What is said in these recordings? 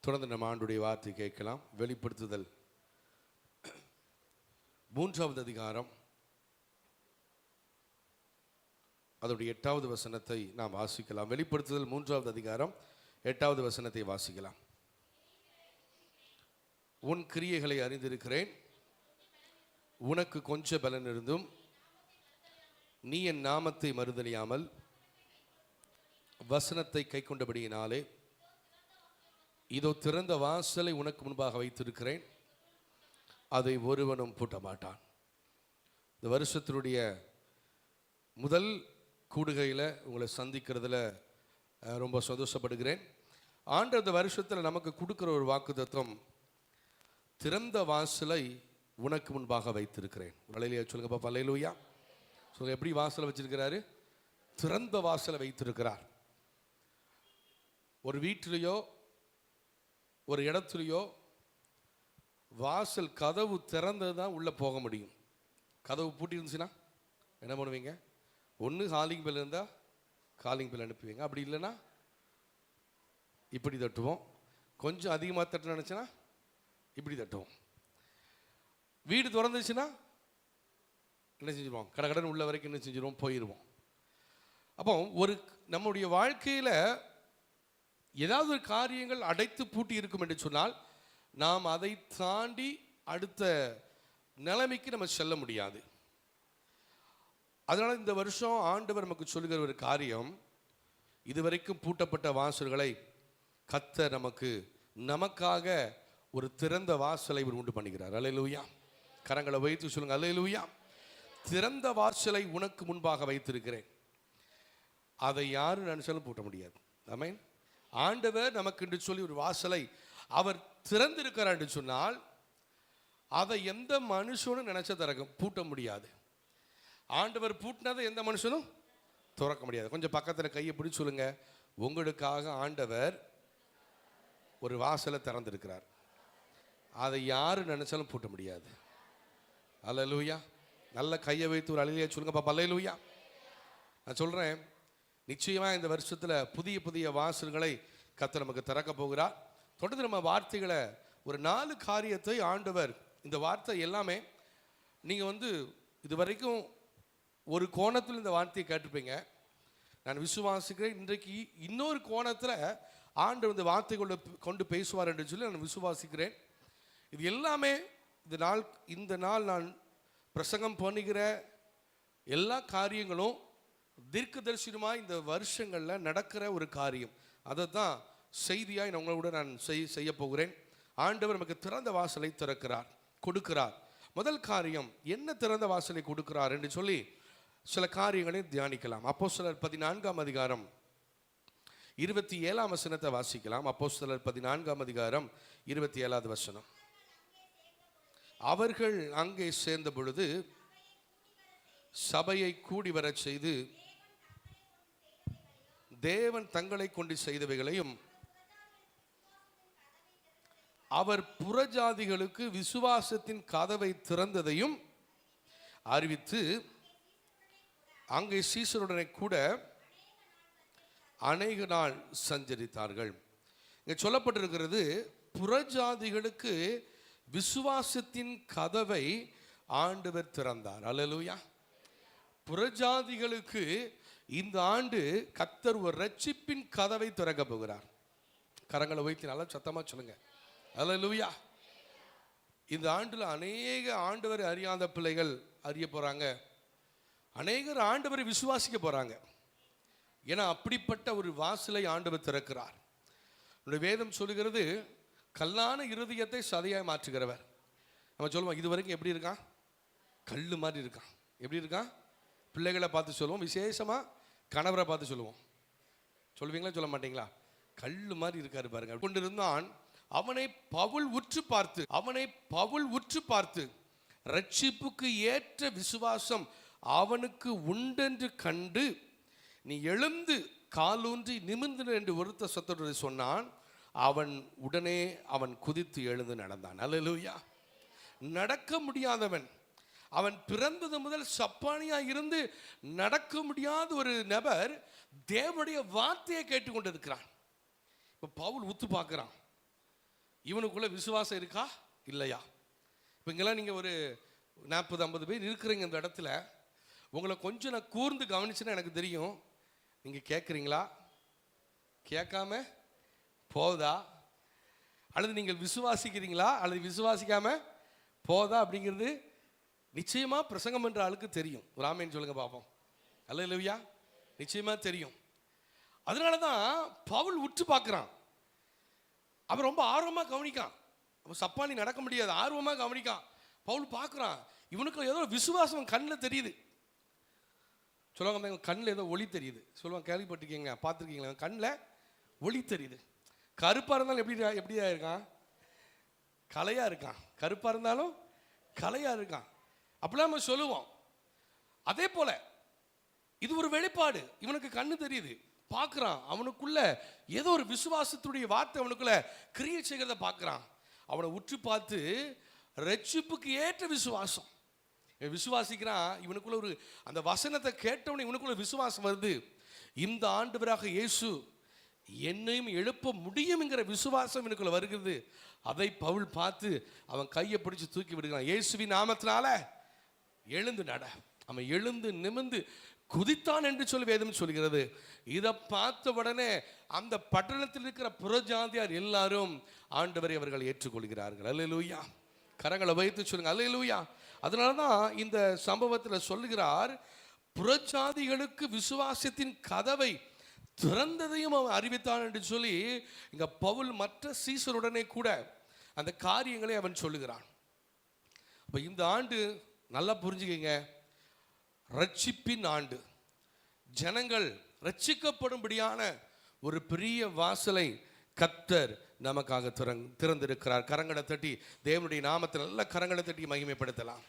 தொடர்ந்து நம்ம ஆண்டுடைய வார்த்தை கேட்கலாம். வெளிப்படுத்துதல் 3வது அதிகாரம் அதோடைய 8வது வசனத்தை நாம் வாசிக்கலாம். வெளிப்படுத்துதல் 3வது அதிகாரம் 8வது வசனத்தை வாசிக்கலாம். உன் கிரியைகளை அறிந்திருக்கிறேன், உனக்கு கொஞ்ச பலன் இருந்தும் நீ என் நாமத்தை மறுதலியாமல் வசனத்தை கை கொண்டபடியினாலே இதோ திறந்த வாசலை உனக்கு முன்பாக வைத்திருக்கிறேன், அதை ஒருவனும் பூட்ட மாட்டான். இந்த வருஷத்தினுடைய முதல் கூடுகையில் உங்களை சந்திக்கிறதுல ரொம்ப சந்தோஷப்படுகிறேன். ஆண்டு அந்த வருஷத்தில் நமக்கு கொடுக்குற ஒரு வாக்குத்தத்தம், திறந்த வாசலை உனக்கு முன்பாக வைத்திருக்கிறேன். வலையிலேயே சொல்லுங்க பாப்பா, அல்லேலூயா சொல்லுங்க. எப்படி வாசலை வச்சிருக்கிறாரு? திறந்த வாசலை வைத்திருக்கிறார். ஒரு வீட்டிலையோ ஒரு இடத்துலையோ வாசல் கதவு திறந்தது தான் உள்ளே போக முடியும். கதவு பூட்டி இருந்துச்சுன்னா என்ன பண்ணுவீங்க? ஒன்று காலிங் பெல் இருந்தால் காலிங் பெல் அனுப்புவீங்க, அப்படி இல்லைன்னா இப்படி தட்டுவோம். கொஞ்சம் அதிகமாக தட்டு நினச்சினா இப்படி தட்டுவோம். வீடு திறந்துச்சுன்னா என்ன செஞ்சிருவோம்? கடன் உள்ள வரைக்கும் என்ன செஞ்சிருவோம்? போயிடுவோம். அப்போ ஒரு நம்முடைய வாழ்க்கையில் ஏதாவது ஒரு காரியங்கள் அடைத்து பூட்டி இருக்கும் என்று சொன்னால் நாம் அதை தாண்டி அடுத்த நிலைமைக்கு நம்ம செல்ல முடியாது. அதனால் இந்த வருஷம் ஆண்டவர் நமக்கு சொல்லுகிற ஒரு காரியம், இதுவரைக்கும் பூட்டப்பட்ட வாசல்களை கர்த்தர் நமக்காக ஒரு திறந்த வாசலை உண்டு பண்ணுகிறார். அல்லேலூயா. கரங்களை வைத்து சொல்லுங்க, அல்லேலூயா. திறந்த வாசலை உனக்கு முன்பாக வைத்திருக்கிறேன், அதை யாரும் நினைச்சாலும் பூட்ட முடியாது. ஆமென். ஆண்டவர் நமக்கு என்று சொல்லி ஒரு வாசலை அவர் திறந்திருக்கிறார் என்று சொன்னால் அதை எந்த மனுஷனும் நினைச்ச பூட்ட முடியாது. ஆண்டவர் பூட்டினதை எந்த மனுஷனும் திறக்க முடியாது. கொஞ்சம் பக்கத்தில் கையை பிடிச்சு சொல்லுங்க, உங்களுக்காக ஆண்டவர் ஒரு வாசலை திறந்திருக்கிறார், அதை யாரு நினைச்சாலும் பூட்ட முடியாது. அல்லேலூயா. நல்ல கையை வைத்து ஒரு அலையிலேயே சொல்லுங்க பாப்பா, அல்லேலூயா. நான் சொல்றேன், நிச்சயமா இந்த வருஷத்துல புதிய புதிய வாசல்களை கர்த்தர் நமக்கு திறக்க போகிறார். தொடர்ந்து நம்ம வார்த்தைகளை ஒரு 4 காரியத்தை ஆண்டவர், இந்த வார்த்தை எல்லாமே நீங்க இது வரைக்கும் ஒரு கோணத்தில் இந்த வார்த்தையை கேட்டிருப்பீங்க. நான் விசுவாசிக்கிறேன், இன்றைக்கு இன்னொரு கோணத்தில் ஆண்டவர் இந்த வார்த்தை கொண்டு பேசுவார் என்று சொல்லி நான் விசுவாசிக்கிறேன். இது எல்லாமே இந்த நாள் நான் பிரசங்கம் பண்ணுகிற எல்லா காரியங்களும் தீர்க்கதரிசனமாக இந்த வருஷங்களில் நடக்கிற ஒரு காரியம். அதை தான் செய்தியாக உங்களோட நான் செய்ய போகிறேன். ஆண்டவர் நமக்கு திறந்த வாசலை கொடுக்கிறார். முதல் காரியம் என்ன திறந்த வாசலை கொடுக்கிறார் என்று சொல்லி சில காரியங்களை தியானிக்கலாம். அப்போஸ்தலர் 14ஆம் அதிகாரம் 27ஆம் வசனத்தை வாசிக்கலாம். அப்போஸ்தலர் 14ஆம் அதிகாரம் 27வது வசனம். அவர்கள் அங்கே சேர்ந்த பொழுது சபையை கூடி வரச் செய்து தேவன் தங்களை கொண்டு செய்தவைகளையும் அவர் புறஜாதிகளுக்கு விசுவாசத்தின் கதவை திறந்ததையும் அறிவித்து அங்கே சீசருடனே கூட அநேக நாள் சஞ்சரித்தார்கள். இங்கே சொல்லப்பட்டிருக்கிறது, புறஜாதிகளுக்கு விசுவாசத்தின் கதவை ஆண்டவர் திறந்தார். அல்லேலூயா. புறஜாதிகளுக்கு இந்த ஆண்டு கர்த்தர் ஒரு ரட்சிப்பின் கதவை திறக்க போகிறார். கரங்களை வைத்து நல்லா சத்தமா சொல்லுங்க, அல்லேலூயா. இந்த ஆண்டில் அநேக ஆண்டவரை அறியாத பிள்ளைகள் அறிய போறாங்க, அநேகர் ஆண்டவரை விசுவாசிக்க போறாங்க. ஏன்னா அப்படிப்பட்ட ஒரு வாசலை ஆண்டவர் திறக்கிறார். வேதம் சொல்லுகிறது, கல்லான இருதயத்தை சதையாய் மாற்றுகிறவர். நம்ம சொல்லுவோம், இது வரைக்கும் எப்படி இருக்கான்? கல்லு மாதிரி இருக்கான். எப்படி இருக்கான்? பிள்ளைகளை பார்த்து சொல்லுவோம், விசேஷமா கணவரை பார்த்து சொல்லுவோம். சொல்லுவீங்களா, சொல்ல மாட்டீங்களா? கல்லு மாதிரி இருக்காரு பாருங்க. கொண்டிருந்தான் அவனை பவுல் உற்று பார்த்து ரட்சிப்புக்கு ஏற்ற விசுவாசம் அவனுக்கு உண்டென்று கண்டு நீ எழுந்து காலூன்றி நிமிர்ந்து என்று ஒருத்த சத்தோடு சொன்னான். உடனே அவன் குதித்து எழுந்து நடந்தான். அல்லேலூயா. நடக்க முடியாதவன், அவன் பிறந்தது முதல் சப்பானியா இருந்து நடக்க முடியாத ஒரு நபர் தேவனுடைய வார்த்தையை கேட்டுக்கொண்டிருக்கிறான். இப்போ பவுல் உத்து பார்க்கிறான், இவனுக்குள்ள விசுவாசம் இருக்கா இல்லையா? இப்போ இங்கெல்லாம் நீங்கள் ஒரு 40-50 பேர் இருக்கிறீங்க இந்த இடத்துல. உங்களை கொஞ்சம் நான் கூர்ந்து கவனிச்சுன்னா எனக்கு தெரியும், நீங்கள் கேட்குறீங்களா, கேட்காம போதா, அல்லது நீங்கள் விசுவாசிக்கிறீங்களா அல்லது விசுவாசிக்காம போதா அப்படிங்கிறது நிச்சயமா பிரசங்கம் என்ற ஆளுக்கு தெரியும். ஒரு ஆமேன்னு சொல்லுங்க பார்ப்போம். அல்லேலூயா. நிச்சயமா தெரியும். அதனால தான் பவுல் உற்று பார்க்குறான். அவன் ரொம்ப ஆர்வமாக கவனிக்கான். அவன் சப்பானி நடக்க முடியாது, ஆர்வமாக கவனிக்கான். பவுல் பார்க்குறான், இவனுக்கு ஏதோ விசுவாசம் கண்ணில் தெரியுது. சொல்லுவாங்க எங்கள் கண்ணில் ஏதோ ஒளி தெரியுது சொல்லுவாங்க, கேள்விப்பட்டிருக்கீங்க, பார்த்துருக்கீங்களா? கண்ணில் ஒளி தெரியுது. கருப்பாக இருந்தாலும் எப்படியா இருக்கான்? கலையாக இருக்கான். கருப்பாக இருந்தாலும் கலையாக இருக்கான். அப்படிலாம் நம்ம சொல்லுவோம். அதே போல இது ஒரு வெளிப்பாடு. இவனுக்கு கண்ணு தெரியுது, பார்க்குறான். அவனுக்குள்ள ஏதோ ஒரு விசுவாசத்துடைய வார்த்தை அவனுக்குள்ள கிரியை செய்கிறத பார்க்குறான். அவனை உற்று பார்த்து ரட்சிப்புக்கு ஏற்ற விசுவாசம் விசுவாசிக்கிறான். இவனுக்குள்ள ஒரு அந்த வசனத்தை கேட்டவனே இவனுக்குள்ள விசுவாசம் வருது. இந்த ஆண்டவராக இயேசு என்னையும் எழுப்ப முடியும்ங்கிற விசுவாசம் எனக்குள்ள வருகிறது. அதை பவுல் பார்த்து அவன் கையை பிடிச்சு தூக்கி விடுகிறான். இயேசுவின் நாமத்தினால எழுந்து நட. அவன் எழுந்து நிமிர்ந்து குதித்தான் என்று சொல்லி வேதம் சொல்கிறது. இதை பார்த்த உடனே அந்த பட்டணத்தில் இருக்கிற புறஜாதியார் எல்லாரும் ஆண்டவரை அவர்கள் ஏற்றுக்கொள்கிறார்கள். அல்லேலூயா. கரங்களை வைத்து சொல்லுங்க அல்லேலூயா. அதனால தான் இந்த சம்பவத்தில் சொல்லுகிறார், புறஜாதிகளுக்கு விசுவாசத்தின் கதவை திறந்ததையும் அவன் அறிவித்தான் என்று சொல்லி இங்க பவுல் மற்ற சீசருடனே கூட அந்த காரியங்களை அவன் சொல்லுகிறான். அப்ப இந்த ஆண்டு நல்லா புரிஞ்சுக்கங்க, ரட்சிப்பின் ஆண்டு. ஜனங்கள் ரட்சிக்கப்படும்படியான ஒரு பெரிய வாசலை கர்த்தர் நமக்காக திறந்திருக்கிறார். கரங்களை தட்டி தேவனுடைய நாமத்தில் நல்ல கரங்களை தட்டி மகிமைப்படுத்தலாம்.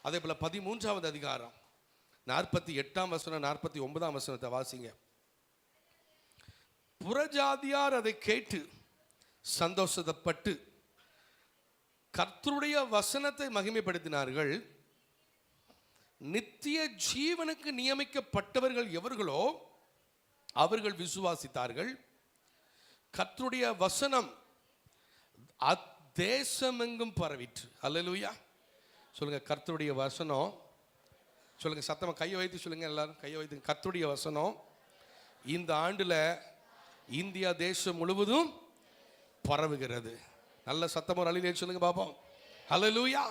அதே போல 13வது அதிகாரம் 48ஆம் வசனம் 49ஆம் வசனத்தை வாசிங்க. புறஜாதியார் அதை கேட்டு சந்தோஷப்பட்டு கர்த்தருடைய வசனத்தை மகிமைப்படுத்தினார்கள். நித்திய ஜீவனுக்கு நியமிக்கப்பட்டவர்கள் எவர்களோ அவர்கள் விசுவாசித்தார்கள். கர்த்தருடைய வசனம் தேசமெங்கும் பரவிற்று. அல்லேலூயா. சொல்லுங்க கர்த்தருடைய வசனம். சொல்லுங்க சத்தமா, கையை வைத்து சொல்லுங்க எல்லாரும், கையை வைத்து. கர்த்தருடைய வசனம் இந்த ஆண்டுல இந்தியா தேசம் முழுவதும் பரவுகிறது. நல்ல சத்தமா ஒரு அழிலே சொல்லுங்க பாப்போம். அல்லேலூயா.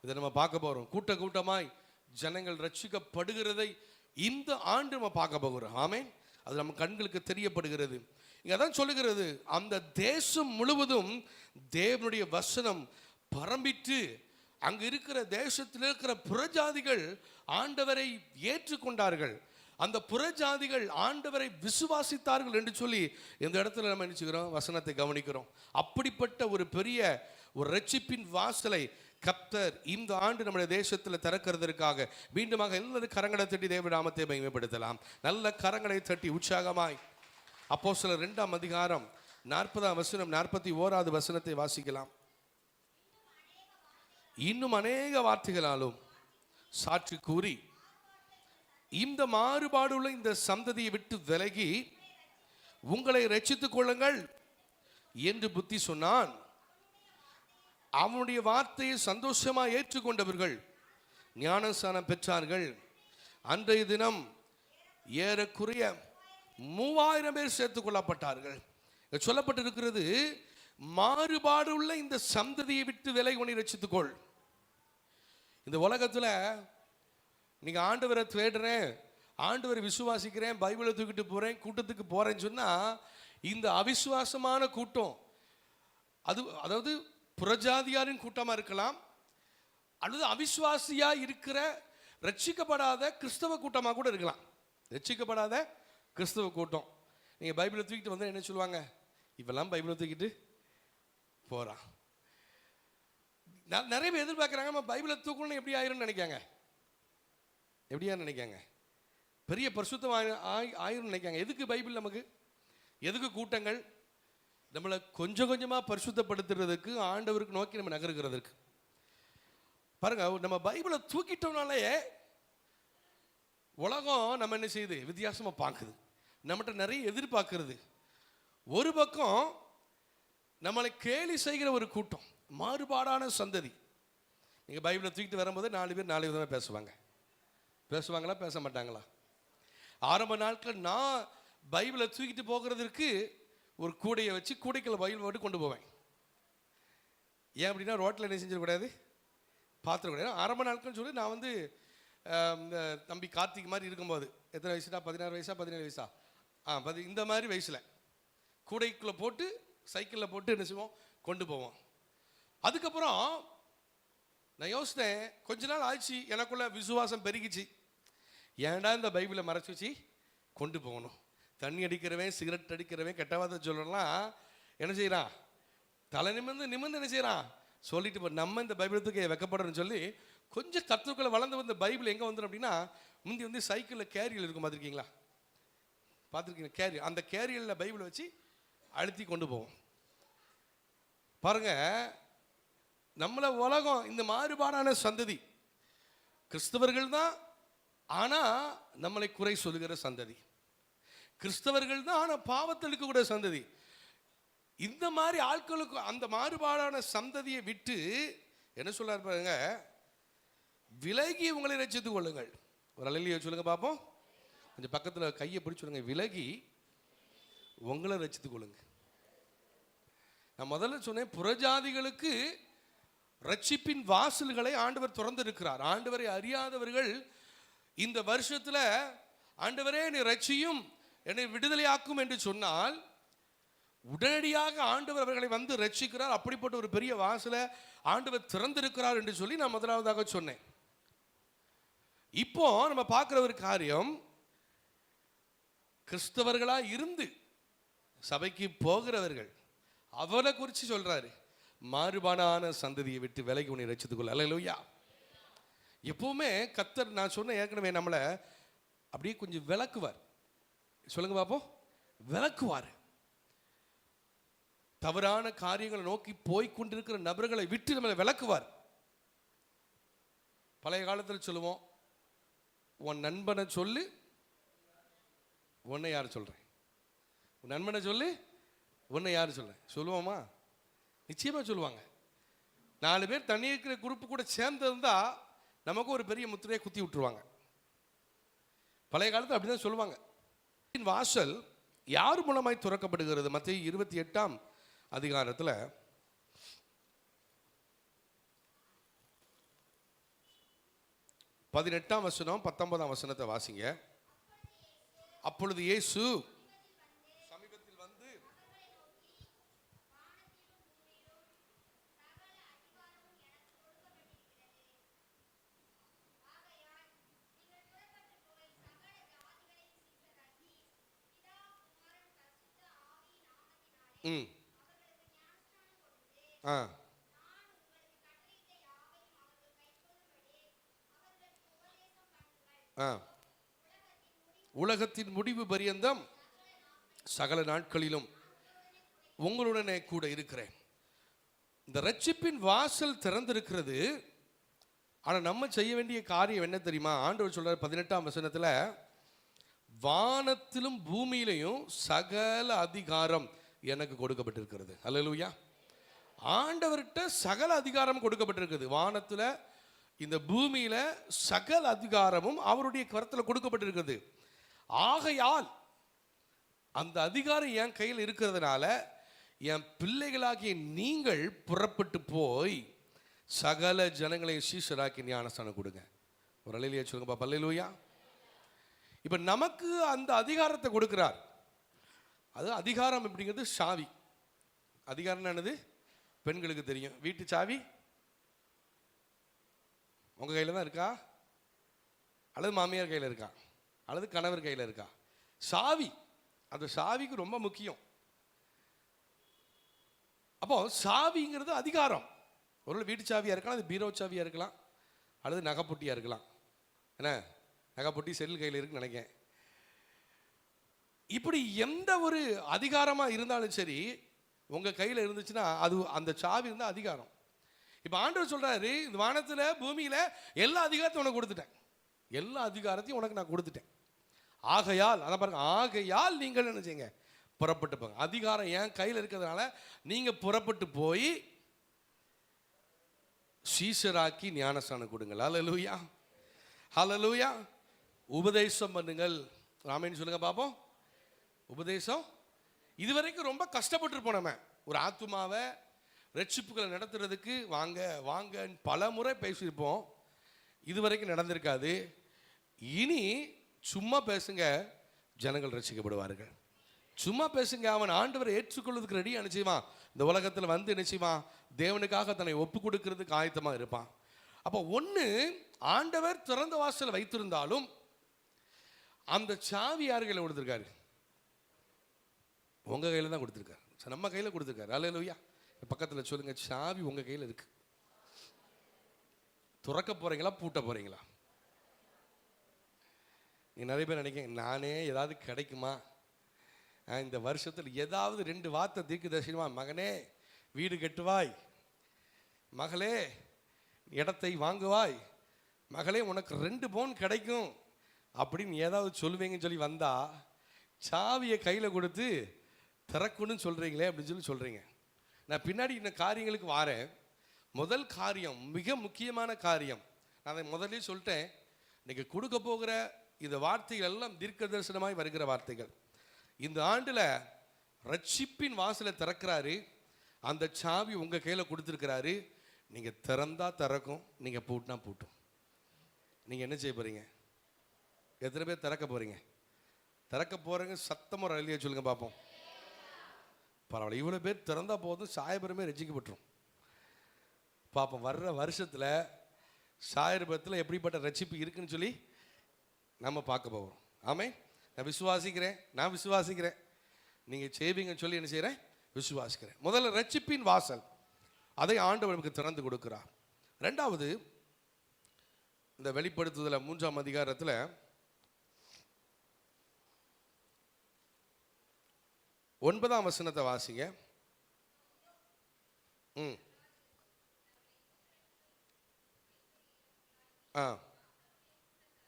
இதை நம்ம பார்க்க போறோம். கூட்டமாய் ஜனங்கள் ரட்சிக்கப்படுகிறதை இந்த ஆண்டு நம்ம பார்க்க போகிறோம். ஆமென். அது நம்ம கண்களுக்கு தெரியப்படுகிறது. இங்க தான் சொல்லுகிறது, அந்த தேசம் முழுவதும் தேவனுடைய வசனம் பரம்பிட்டு அங்கு இருக்கிற தேசத்தில் இருக்கிற புறஜாதிகள் ஆண்டவரை ஏற்றுக்கொண்டார்கள். அந்த புறஜாதிகள் ஆண்டவரை விசுவாசித்தார்கள் என்று சொல்லி இந்த இடத்துல நம்ம நினைச்சுக்கிறோம், வசனத்தை கவனிக்கிறோம். அப்படிப்பட்ட ஒரு பெரிய ஒரு ரட்சிப்பின் வாசலை கர்த்தர் இந்த ஆண்டு நம்முடைய தேசத்தில் திறக்கிறதற்காக மீண்டுமாக எல்லாரும் கரங்களை தட்டி தேவ நாமத்தை மகிமைப்படுத்தலாம். நல்ல கரங்களை தட்டி உற்சாகமாய் அப்போஸ்தலர் 2ஆம் அதிகாரம் 40ஆம் வசனம் 41வது வசனத்தை வாசிக்கலாம். இன்னும் அநேக வார்த்தைகளாலும் சாட்சி கூறி இந்த மாறுபாடு உள்ள இந்த சந்ததியை விட்டு விலகி உங்களை ரட்சித்துக் கொள்ளுங்கள் என்று புத்தி சொன்னான். அவனுடைய வார்த்தையை சந்தோஷமாக ஏற்றுக்கொண்டவர்கள் ஞானஸ்நானம் பெற்றார்கள். அன்றைய தினம் ஏறக்குறைய 3000 பேர் சேர்த்துக் கொள்ளப்பட்டார்கள். சொல்லப்பட்டிருக்கிறது, மாறுபாடு உள்ள இந்த சந்ததியை விட்டு விலகி உன்னை ரட்சித்துக்கொள். இந்த உலகத்தில் நீங்க ஆண்டவரை தேடுறேன், ஆண்டவரை விசுவாசிக்கிறேன், பைபிளை தூக்கிட்டு போறேன், கூட்டத்துக்கு போறேன்னு சொன்னா இந்த அவிசுவாசமான கூட்டம், அதாவது புறஜாதியாரின் கூட்டமாக இருக்கலாம், அல்லது அவிசுவாசியா இருக்கிற ரட்சிக்கப்படாத கிறிஸ்தவ கூட்டமாக கூட இருக்கலாம். ரட்சிக்கப்படாத கிறிஸ்தவ கூட்டம். நீங்கள் பைபிளை தூக்கிட்டு வந்து என்ன சொல்லுவாங்க, இப்பெல்லாம் பைபிளை தூக்கிட்டு போகிறான். நிறைய பேர் எதிர்பார்க்குறாங்க, நம்ம பைபிளை தூக்கணும்னு எப்படி ஆயிரும்னு நினைக்காங்க. எப்படியா நினைக்காங்க? பெரிய பரிசுத்தம் ஆயிரும் நினைக்காங்க. எதுக்கு பைபிள் நமக்கு? எதுக்கு கூட்டங்கள்? நம்மளை கொஞ்சம் கொஞ்சமாக பரிசுத்தப்படுத்துறதுக்கு, ஆண்டவருக்கு நோக்கி நம்ம நகருகிறதுக்கு. பாருங்க, நம்ம பைபிளை தூக்கிட்டோம்னாலே உலகம் நம்ம என்ன செய்யுது, வித்தியாசமாக பார்க்குது, நம்மகிட்ட நிறைய எதிர்பார்க்கறது. ஒரு பக்கம் நம்மளை கேலி செய்கிற ஒரு கூட்டம், மாறுபாடான சந்ததி. நீங்கள் பைபிளை தூக்கிட்டு வரும்போது 4 பேர் 4 விதமாக பேசுவாங்க. பேசுவாங்களா, பேச மாட்டாங்களா? ஆரம்ப நாட்கள் நான் பைபிளை தூக்கிட்டு போகிறதுக்கு ஒரு கூடையை வச்சு கூடைக்குள்ள பைபிள் போட்டு கொண்டு போவேன். ஏன் அப்படின்னா ரோட்டில் என்ன செஞ்சிடக்கூடாது, பார்த்துடக்கூடாது. ஆரம்ப நாட்கள் சொல்லி நான் வந்து இந்த தம்பி கார்த்திக் மாதிரி இருக்கும்போது, எத்தனை வயசுடா, 16 வயசா 17 வயசா, இந்த மாதிரி வயசில் கூடைக்குள்ளே போட்டு சைக்கிளில் போட்டு என்ன செய்வோம், கொண்டு போவோம். அதுக்கப்புறம் நான் யோசித்தேன், கொஞ்ச நாள் ஆச்சு, எனக்குள்ள விசுவாசம் பெருகிச்சு. ஏன்டா இந்த பைபிளை மறைச்சி வச்சு கொண்டு போகணும்? தண்ணி அடிக்கிறவன், சிகரெட் அடிக்கிறவன், கெட்டவாத சொல்லலாம் என்ன செய்யறான், தலை நிமிர்ந்து என்ன செய்யறான் சொல்லிட்டு போ. நம்ம இந்த பைபிளத்துக்கு வைக்கப்படுறோன்னு சொல்லி கொஞ்சம் கத்துக்களை வளர்ந்து வந்த பைபிள் எங்கே வந்துடும் அப்படின்னா, முந்தி வந்து சைக்கிளில் கேரியல் இருக்கும், பார்த்துருக்கீங்களா? பார்த்துருக்கீங்க கேரியல், அந்த கேரியலில் பைபிளை வச்சு அழுத்தி கொண்டு போவோம். பாருங்க, நம்மள உலகம் இந்த மாறுபாடான சந்ததி, கிறிஸ்தவர்கள் தான் ஆனால் நம்மளை குறை சொல்லுகிற சந்ததி, கிறிஸ்தவர்கள் தான் ஆனால் பாவத்தில் இருக்கக்கூடிய சந்ததி. இந்த மாதிரி ஆட்களுக்கு அந்த மாறுபாடான சந்ததியை விட்டு என்ன சொல்றாரு பாருங்க, விலகி உங்களை ரட்சித்துக் கொள்ளுங்கள். ஒரு அல்லேலூயா சொல்லுங்க பார்ப்போம். கொஞ்சம் பக்கத்தில் கையை பிடிச்சு சொல்லுங்க, விலகி உங்களை ரட்சித்துக் கொள்ளுங்க. நான் முதல்ல சொன்னேன், புறஜாதிகளுக்கு ரட்சிப்பின் வாசல்களை ஆண்டவர் திறந்து இருக்கிறார். ஆண்டவரை அறியாதவர்கள் இந்த வருஷத்துல ஆண்டவரே என்னை ரட்சியும், என்னை விடுதலையாக்கும் என்று சொன்னால் உடனடியாக ஆண்டவர் அவர்களை வந்து ரட்சிக்கிறார். அப்படிப்பட்ட ஒரு பெரிய வாசலை ஆண்டவர் திறந்திருக்கிறார் என்று சொல்லி நான் முதலாவதாக சொன்னேன். இப்போ நம்ம பார்க்கிற ஒரு காரியம், கிறிஸ்தவர்களா இருந்து சபைக்கு போகிறவர்கள் அவரை குறித்து சொல்றாரு, மாறுபாடான சந்ததியை விட்டு விலகி உன்னை ரட்சித்துக்கொள்ள. அல்லேலூயா. எப்பவுமே கர்த்தர், நான் சொன்ன ஏற்கனவே, நம்மளை அப்படியே கொஞ்சம் விளக்குவார். சொல்லுங்க பார்ப்போம், விளக்குவார். தவறான காரியங்களை நோக்கி போய்கொண்டிருக்கிற நபர்களை விட்டு நம்மளை விளக்குவார். பழைய காலத்தில் சொல்லுவோம், உன் நண்பனை சொல்லு, உன்னை யார் சொல்றேன், உன் நண்பனை சொல்லு, உன்னை யார் சொல்றேன், சொல்லுவோமா? நிச்சயமா சொல்லுவாங்க. 4 பேர் தண்ணி இருக்கிற குரூப்பு கூட சேர்ந்திருந்தா நமக்கு ஒரு பெரிய முத்திரையை குத்தி விட்டுருவாங்க. பழைய காலத்தில் அப்படிதான் சொல்லுவாங்க. வாசல் யார் மூலமாய் திறக்கப்படுகிறது? மத்தேயு 28ஆம் அதிகாரத்தில் 18ஆம் வசனம் 19ஆம் வசனத்தை வாசிங்க. அப்பொழுது இயேசு சமீபத்தில் வந்து உலகத்தின் முடிவு பரியந்தம் சகல நாட்களிலும் உங்களுடனே கூட இருக்கிறேன். இந்த ரட்சிப்பின் வாசல் திறந்திருக்கிறது. ஆனால் நம்ம செய்ய வேண்டிய காரியம் என்ன தெரியுமா? ஆண்டவர் சொல்றார் 18ஆம் வசனத்தில், வானத்திலும் பூமியிலையும் சகல அதிகாரம் எனக்கு கொடுக்கப்பட்டிருக்கிறது. அல்லேலூயா. ஆண்டவர்கிட்ட சகல அதிகாரம் கொடுக்கப்பட்டிருக்கிறது. வானத்தில், இந்த பூமியில சகல அதிகாரமும் அவருடைய கரத்தில் கொடுக்கப்பட்டிருக்கிறது. ஆகையால் அந்த அதிகாரம் என் கையில் இருக்கிறதுனால என் பிள்ளைகளாகிய நீங்கள் புறப்பட்டு போய் சகல ஜனங்களையும் சீஷராக்கி ஞானஸ்தானம் கொடுங்க. ஒரு அல்லேலூயா சொல்லுங்க பாப்பா. அல்லேலூயா. இப்ப நமக்கு அந்த அதிகாரத்தை கொடுக்கிறார். அது அதிகாரம் அப்படிங்கிறது சாவி. அதிகாரம் என்னது? பெண்களுக்கு தெரியும். வீட்டு சாவி உங்க கையில் தான் இருக்கா, அல்லது மாமியார் கையில் இருக்கா, அல்லது கணவர் கையில் இருக்கா? சாவி, அந்த சாவிக்கு ரொம்ப முக்கியம். அப்போ சாவிங்கிறது அதிகாரம். ஒரு வீட்டு சாவியாக இருக்கலாம், அது பீரோ சாவியாக இருக்கலாம், அல்லது நகைப்பொட்டியாக இருக்கலாம். என்ன, நகைப்பொட்டி செல் கையில் இருக்குன்னு நினைக்கிறேன். இப்படி எந்த ஒரு அதிகாரமாக இருந்தாலும் சரி, உங்கள் கையில் இருந்துச்சுன்னா அது அந்த சாவி இருந்தால் அதிகாரம். இப்போ ஆண்டவர் சொல்றாரு, இந்த வானத்தில் பூமியில் எல்லா அதிகாரத்தையும் உனக்கு கொடுத்துட்டேன், எல்லா அதிகாரத்தையும் உனக்கு நான் கொடுத்துட்டேன். ஆகையால், அதான் பாருங்க, ஆகையால் நீங்கள் என்ன செய்யுங்க, புறப்பட்டு போங்க. அதிகாரம் என் கையில் இருக்கிறதுனால நீங்கள் புறப்பட்டு போய் சீஷராக்கி ஞானஸ்நானம் கொடுங்கள். ஹல்லேலூயா, ஹல்லேலூயா. உபதேசம் பண்ணுங்கள். ராமேன்னு சொல்லுங்க பார்ப்போம். உபதேசம். இதுவரைக்கும் ரொம்ப கஷ்டப்பட்டுருப்போம். நம்ம ஒரு ஆத்துமாவை ரட்சிப்புகளை நடத்துறதுக்கு வாங்க வாங்க பல முறை பேசியிருப்போம். இதுவரைக்கும் நடந்திருக்காது. இனி சும்மா பேசுங்க, ஜனங்கள் ரட்சிக்கப்படுவார்கள். சும்மா பேசுங்க, அவன் ஆண்டவரை ஏற்றுக்கொள்வதற்கு ரெடி நிச்சயமா இந்த உலகத்தில் வந்து நிச்சயமா தேவனுக்காக தன்னை ஒப்பு கொடுக்கறதுக்கு ஆயத்தமாக இருப்பான். அப்போ ஒன்று, ஆண்டவர் திறந்த வாசல் வைத்திருந்தாலும் அந்த சாவி யார் கையில் கொடுத்துருக்காரு? உங்கள் கையில் தான் கொடுத்துருக்காரு. நம்ம கையில் கொடுத்துருக்காரு. அல்லேலூயா. பக்கத்தில் சொல்லுங்க, சாவி உங்கள் கையில் இருக்கு. துறக்க போறீங்களா பூட்ட போறீங்களா? நீ நிறைய பேர் நினைக்கிறேன், நானே ஏதாவது கிடைக்குமா இந்த வருஷத்தில் ஏதாவது 2 வார்த்தை தீர்க்கதரிசனமா, மகனே வீடு கட்டுவாய், மகளே இடத்தை வாங்குவாய், மகளே உனக்கு 2 பவுன் கிடைக்கும் அப்படின்னு ஏதாவது சொல்லுவீங்கன்னு சொல்லி வந்தா சாவியை கையில் கொடுத்து திறக்கணும்னு சொல்றீங்களே அப்படின்னு சொல்றீங்க. நான் பின்னாடி இந்த காரியங்களுக்கு வாரேன். முதல் காரியம், மிக முக்கியமான காரியம், நான் அதை முதலே சொல்லிட்டேன். இன்னைக்கு கொடுக்க போகிற இந்த வார்த்தைகள் எல்லாம் தீர்க்க தரிசனமாய் வருகிற வார்த்தைகள். இந்த ஆண்டில் ரட்சிப்பின் வாசலை திறக்கிறாரு. அந்த சாவி உங்கள் கையில் கொடுத்துருக்கிறாரு. நீங்கள் திறந்தா திறக்கும், நீங்கள் பூட்டினா பூட்டும். நீங்கள் என்ன செய்ய போகிறீங்க? எத்தனை பேர் திறக்க போகிறீங்க? திறக்க போகிறீங்க சத்தமாக ரயிலியா சொல்லுங்க பார்ப்போம். பரவாயில்ல, இவ்வளோ பேர் திறந்தா போதும், சாயபுரமே ரசிக்கப்பட்டுரும். பார்ப்போம் வர்ற வருஷத்தில் சாயபுரத்தில் எப்படிப்பட்ட ரட்சிப்பு இருக்குன்னு சொல்லி நம்ம பார்க்க போகிறோம். ஆமே, நான் விசுவாசிக்கிறேன். நீங்கள் செய்வீங்கன்னு சொல்லி என்ன செய்கிறேன்? விசுவாசிக்கிறேன். முதல்ல ரட்சிப்பின் வாசல், அதை ஆண்டவர் நமக்கு திறந்து கொடுக்கிறார். ரெண்டாவது, இந்த வெளிப்படுத்துதல 3ஆம் அதிகாரத்தில் 9ஆம் வசனத்தை வாசிங்க.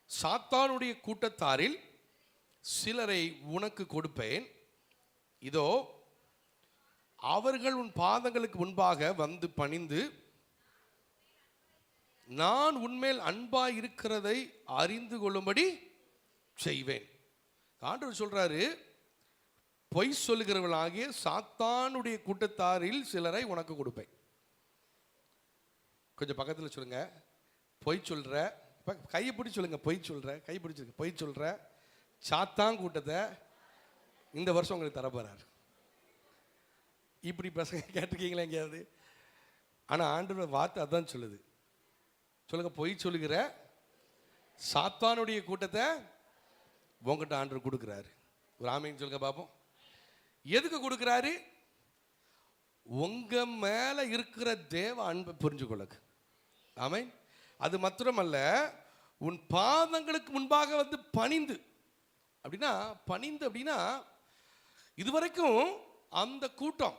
சாத்தானுடைய கூட்டத்தாரில் சிலரை உனக்கு கொடுப்பேன், இதோ அவர்கள் உன் பாதங்களுக்கு முன்பாக வந்து பணிந்து நான் உன்மேல் அன்பாய் இருக்கிறதை அறிந்து கொள்ளும்படி செய்வேன். ஆண்டவர் சொல்றாரு, பொய் சொல்லுகிறவர்களாகிய சாத்தானுடைய கூட்டத்தாரில் சிலரை உனக்கு கொடுப்பேன். கொஞ்சம் பக்கத்தில் சொல்லுங்க, பொய் சொல்ற, கையை பிடிச்சி சொல்லுங்க, பொய் சொல்ற, கை பிடிச்சிருக்க, பொய் சொல்ற சாத்தான் கூட்டத்தை இந்த வருஷம் உங்களுக்கு தரப்போறாரு. இப்படி பசங்க கேட்டிருக்கீங்களா எங்கேயாவது? ஆனால் ஆண்டவர் வார்த்தை அதான் சொல்லுது. சொல்லுங்க, பொய் சொல்லுகிற சாத்தானுடைய கூட்டத்தை உங்ககிட்ட ஆண்டவர் கொடுக்குறாரு. ஒரு ஆமீன் சொல்லுங்க பார்ப்போம். எதுக்கு கொடுக்குறாரு? உங்க மேல இருக்கிற தேவ அன்பை புரிஞ்சுக்கொள்ளுங்க. ஆமீன். அது மாத்திரமல்ல, உன் பாதங்களுக்கு முன்பாக வந்து பணிந்து. அப்படின்னா பணிந்து அப்படின்னா, இதுவரைக்கும் அந்த கூட்டம்,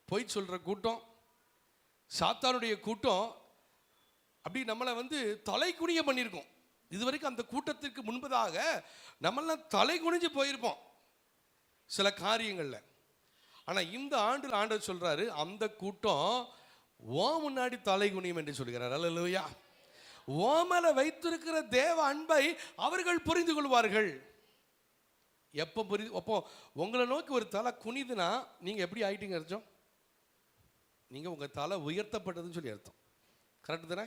பொய் சொல்ற கூட்டம், சாத்தானுடைய கூட்டம், அப்படி நம்மளை வந்து தலை குனிய பண்ணியிருக்கோம். இதுவரைக்கும் அந்த கூட்டத்திற்கு முன்பதாக நம்மளாம் தலை குனிஞ்சு போயிருப்போம் சில காரியங்கள்ல. ஆனால் இந்த ஆண்டு ஆண்டவர் சொல்றாரு, அந்த கூட்டம் ஓ முன்னாடி தலை குனியும் என்று சொல்கிறார். அல்லேலூயா. ஓ மேல வைத்திருக்கிற தேவ அன்பை அவர்கள் புரிந்து கொள்வார்கள். அப்போ உங்களை நோக்கி ஒரு தலை குனிதுனா நீங்க எப்படி ஆயிட்டீங்க அர்த்தம்? நீங்க உங்க தலை உயர்த்தப்பட்டதுன்னு சொல்லி அர்த்தம். கரெக்ட் தானே?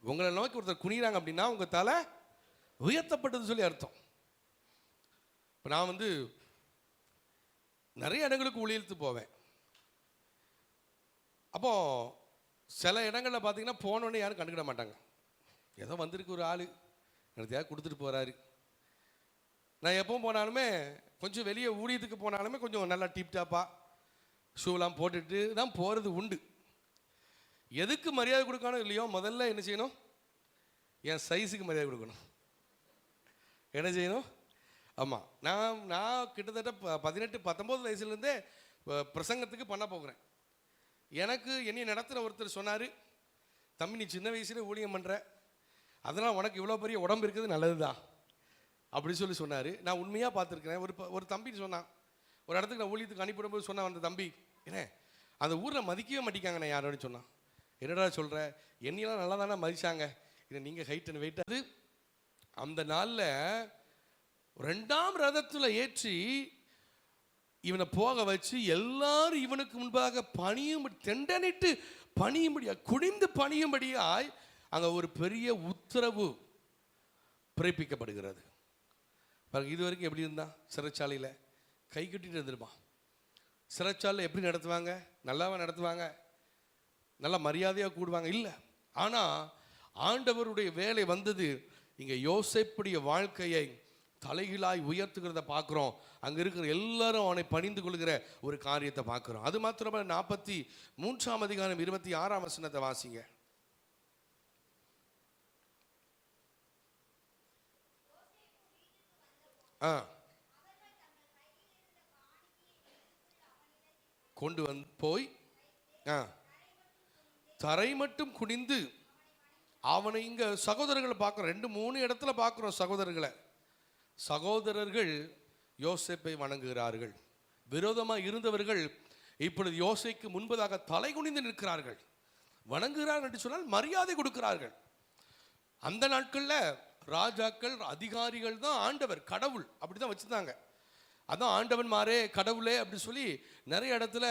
உங்களை நோக்கி ஒருத்தர் குனிறாங்க அப்படின்னா உங்க தலை உயர்த்தப்பட்டதுன்னு சொல்லி அர்த்தம். இப்போ நான் வந்து நிறைய இடங்களுக்கு ஊழியத்து போவேன். அப்போ சில இடங்களில் பார்த்தீங்கன்னா போனோடனே யாரும் கண்டுக்கிட மாட்டாங்க. ஏதோ வந்திருக்கு ஒரு ஆள், எனக்கு யாரும் கொடுத்துட்டு போகிறாரு. நான் எப்போ போனாலுமே, கொஞ்சம் வெளியே ஊழியத்துக்கு போனாலுமே கொஞ்சம் நல்லா டிப்டாப்பாக ஷூலாம் போட்டுட்டு தான் போகிறது உண்டு. எதுக்கு மரியாதை கொடுக்கணும் இல்லையோ, முதல்ல என்ன செய்யணும்? என் சைஸுக்கு மரியாதை கொடுக்கணும். என்ன செய்யணும்? ஆமாம், நான் கிட்டத்தட்ட 18-19 வயசுலேருந்தே பிரசங்கத்துக்கு பண்ண போகிறேன். எனக்கு என்னை நடத்துகிற ஒருத்தர் சொன்னார், தம்பி நீ சின்ன வயசுல ஊழியம் பண்ணுற, அதனால் உனக்கு இவ்வளோ பெரிய உடம்பு இருக்குது, நல்லது தான் அப்படி சொல்லி சொன்னார். நான் உண்மையாக பார்த்துருக்கிறேன். ஒரு தம்பி சொன்னான், ஒரு இடத்துக்கு நான் ஊழியத்துக்கு அனுப்பிடும்போது சொன்ன அந்த தம்பி, என்ன அந்த ஊரில் மதிக்கவே மாட்டிக்காங்கண்ணே யாரோன்னு சொன்னான். என்னடா சொல்கிற, என்னையெல்லாம் நல்லா தானே மதிச்சாங்க, இல்லை நீங்கள் ஹைட் அண்ட் வெயிட். அது அந்த நாளில் 2ஆம் ரதத்தில் ஏற்றி இவனை போக வச்சு எல்லாரும் இவனுக்கு முன்பாக பணியும் தெண்டனிட்டு பணியும்படியா குனிந்து பணியும்படியாய் அங்கே ஒரு பெரிய உத்தரவு பிறப்பிக்கப்படுகிறது. பாருங்க, இது வரைக்கும் எப்படி இருந்தான்? சிறைச்சாலையில் கை கட்டிட்டு இருந்திருப்பான். சிறைச்சாலையில் எப்படி நடத்துவாங்க? நல்லாவா நடத்துவாங்க? நல்லா மரியாதையாக கூடுவாங்க? இல்லை. ஆனால் ஆண்டவருடைய வேலை வந்தது. இங்கே யோசேப்புடைய வாழ்க்கையை தலைகீழாய் உயர்த்துகிறத பார்க்குறோம். அங்கே இருக்கிற எல்லாரும் அவனை பணிந்து கொள்கிற ஒரு காரியத்தை பார்க்குறோம். அது மாத்திரமல்ல, 43ஆம் அதிகாரம் 26ஆம் வசனத்தை வாசிங்க. கொண்டு வந்து போய் தரை மட்டும் குனிந்து அவனை, இங்க சகோதரர்களை பார்க்கிறோம், 2-3 இடத்துல பார்க்கிறோம் சகோதரர்களை. சகோதரர்கள் யோசேப்பை வணங்குகிறார்கள். விரோதமாக இருந்தவர்கள் இப்பொழுது யோசேக்கு முன்பதாக தலை குனிந்து நிற்கிறார்கள். வணங்குகிறார்கள் என்று சொன்னால் மரியாதை கொடுக்கிறார்கள். அந்த நாட்களில் ராஜாக்கள் அதிகாரிகள் தான் ஆண்டவர், கடவுள் அப்படி தான் வச்சுருந்தாங்க. அதான் ஆண்டவன் மாறே கடவுளே அப்படி சொல்லி நிறைய இடத்துல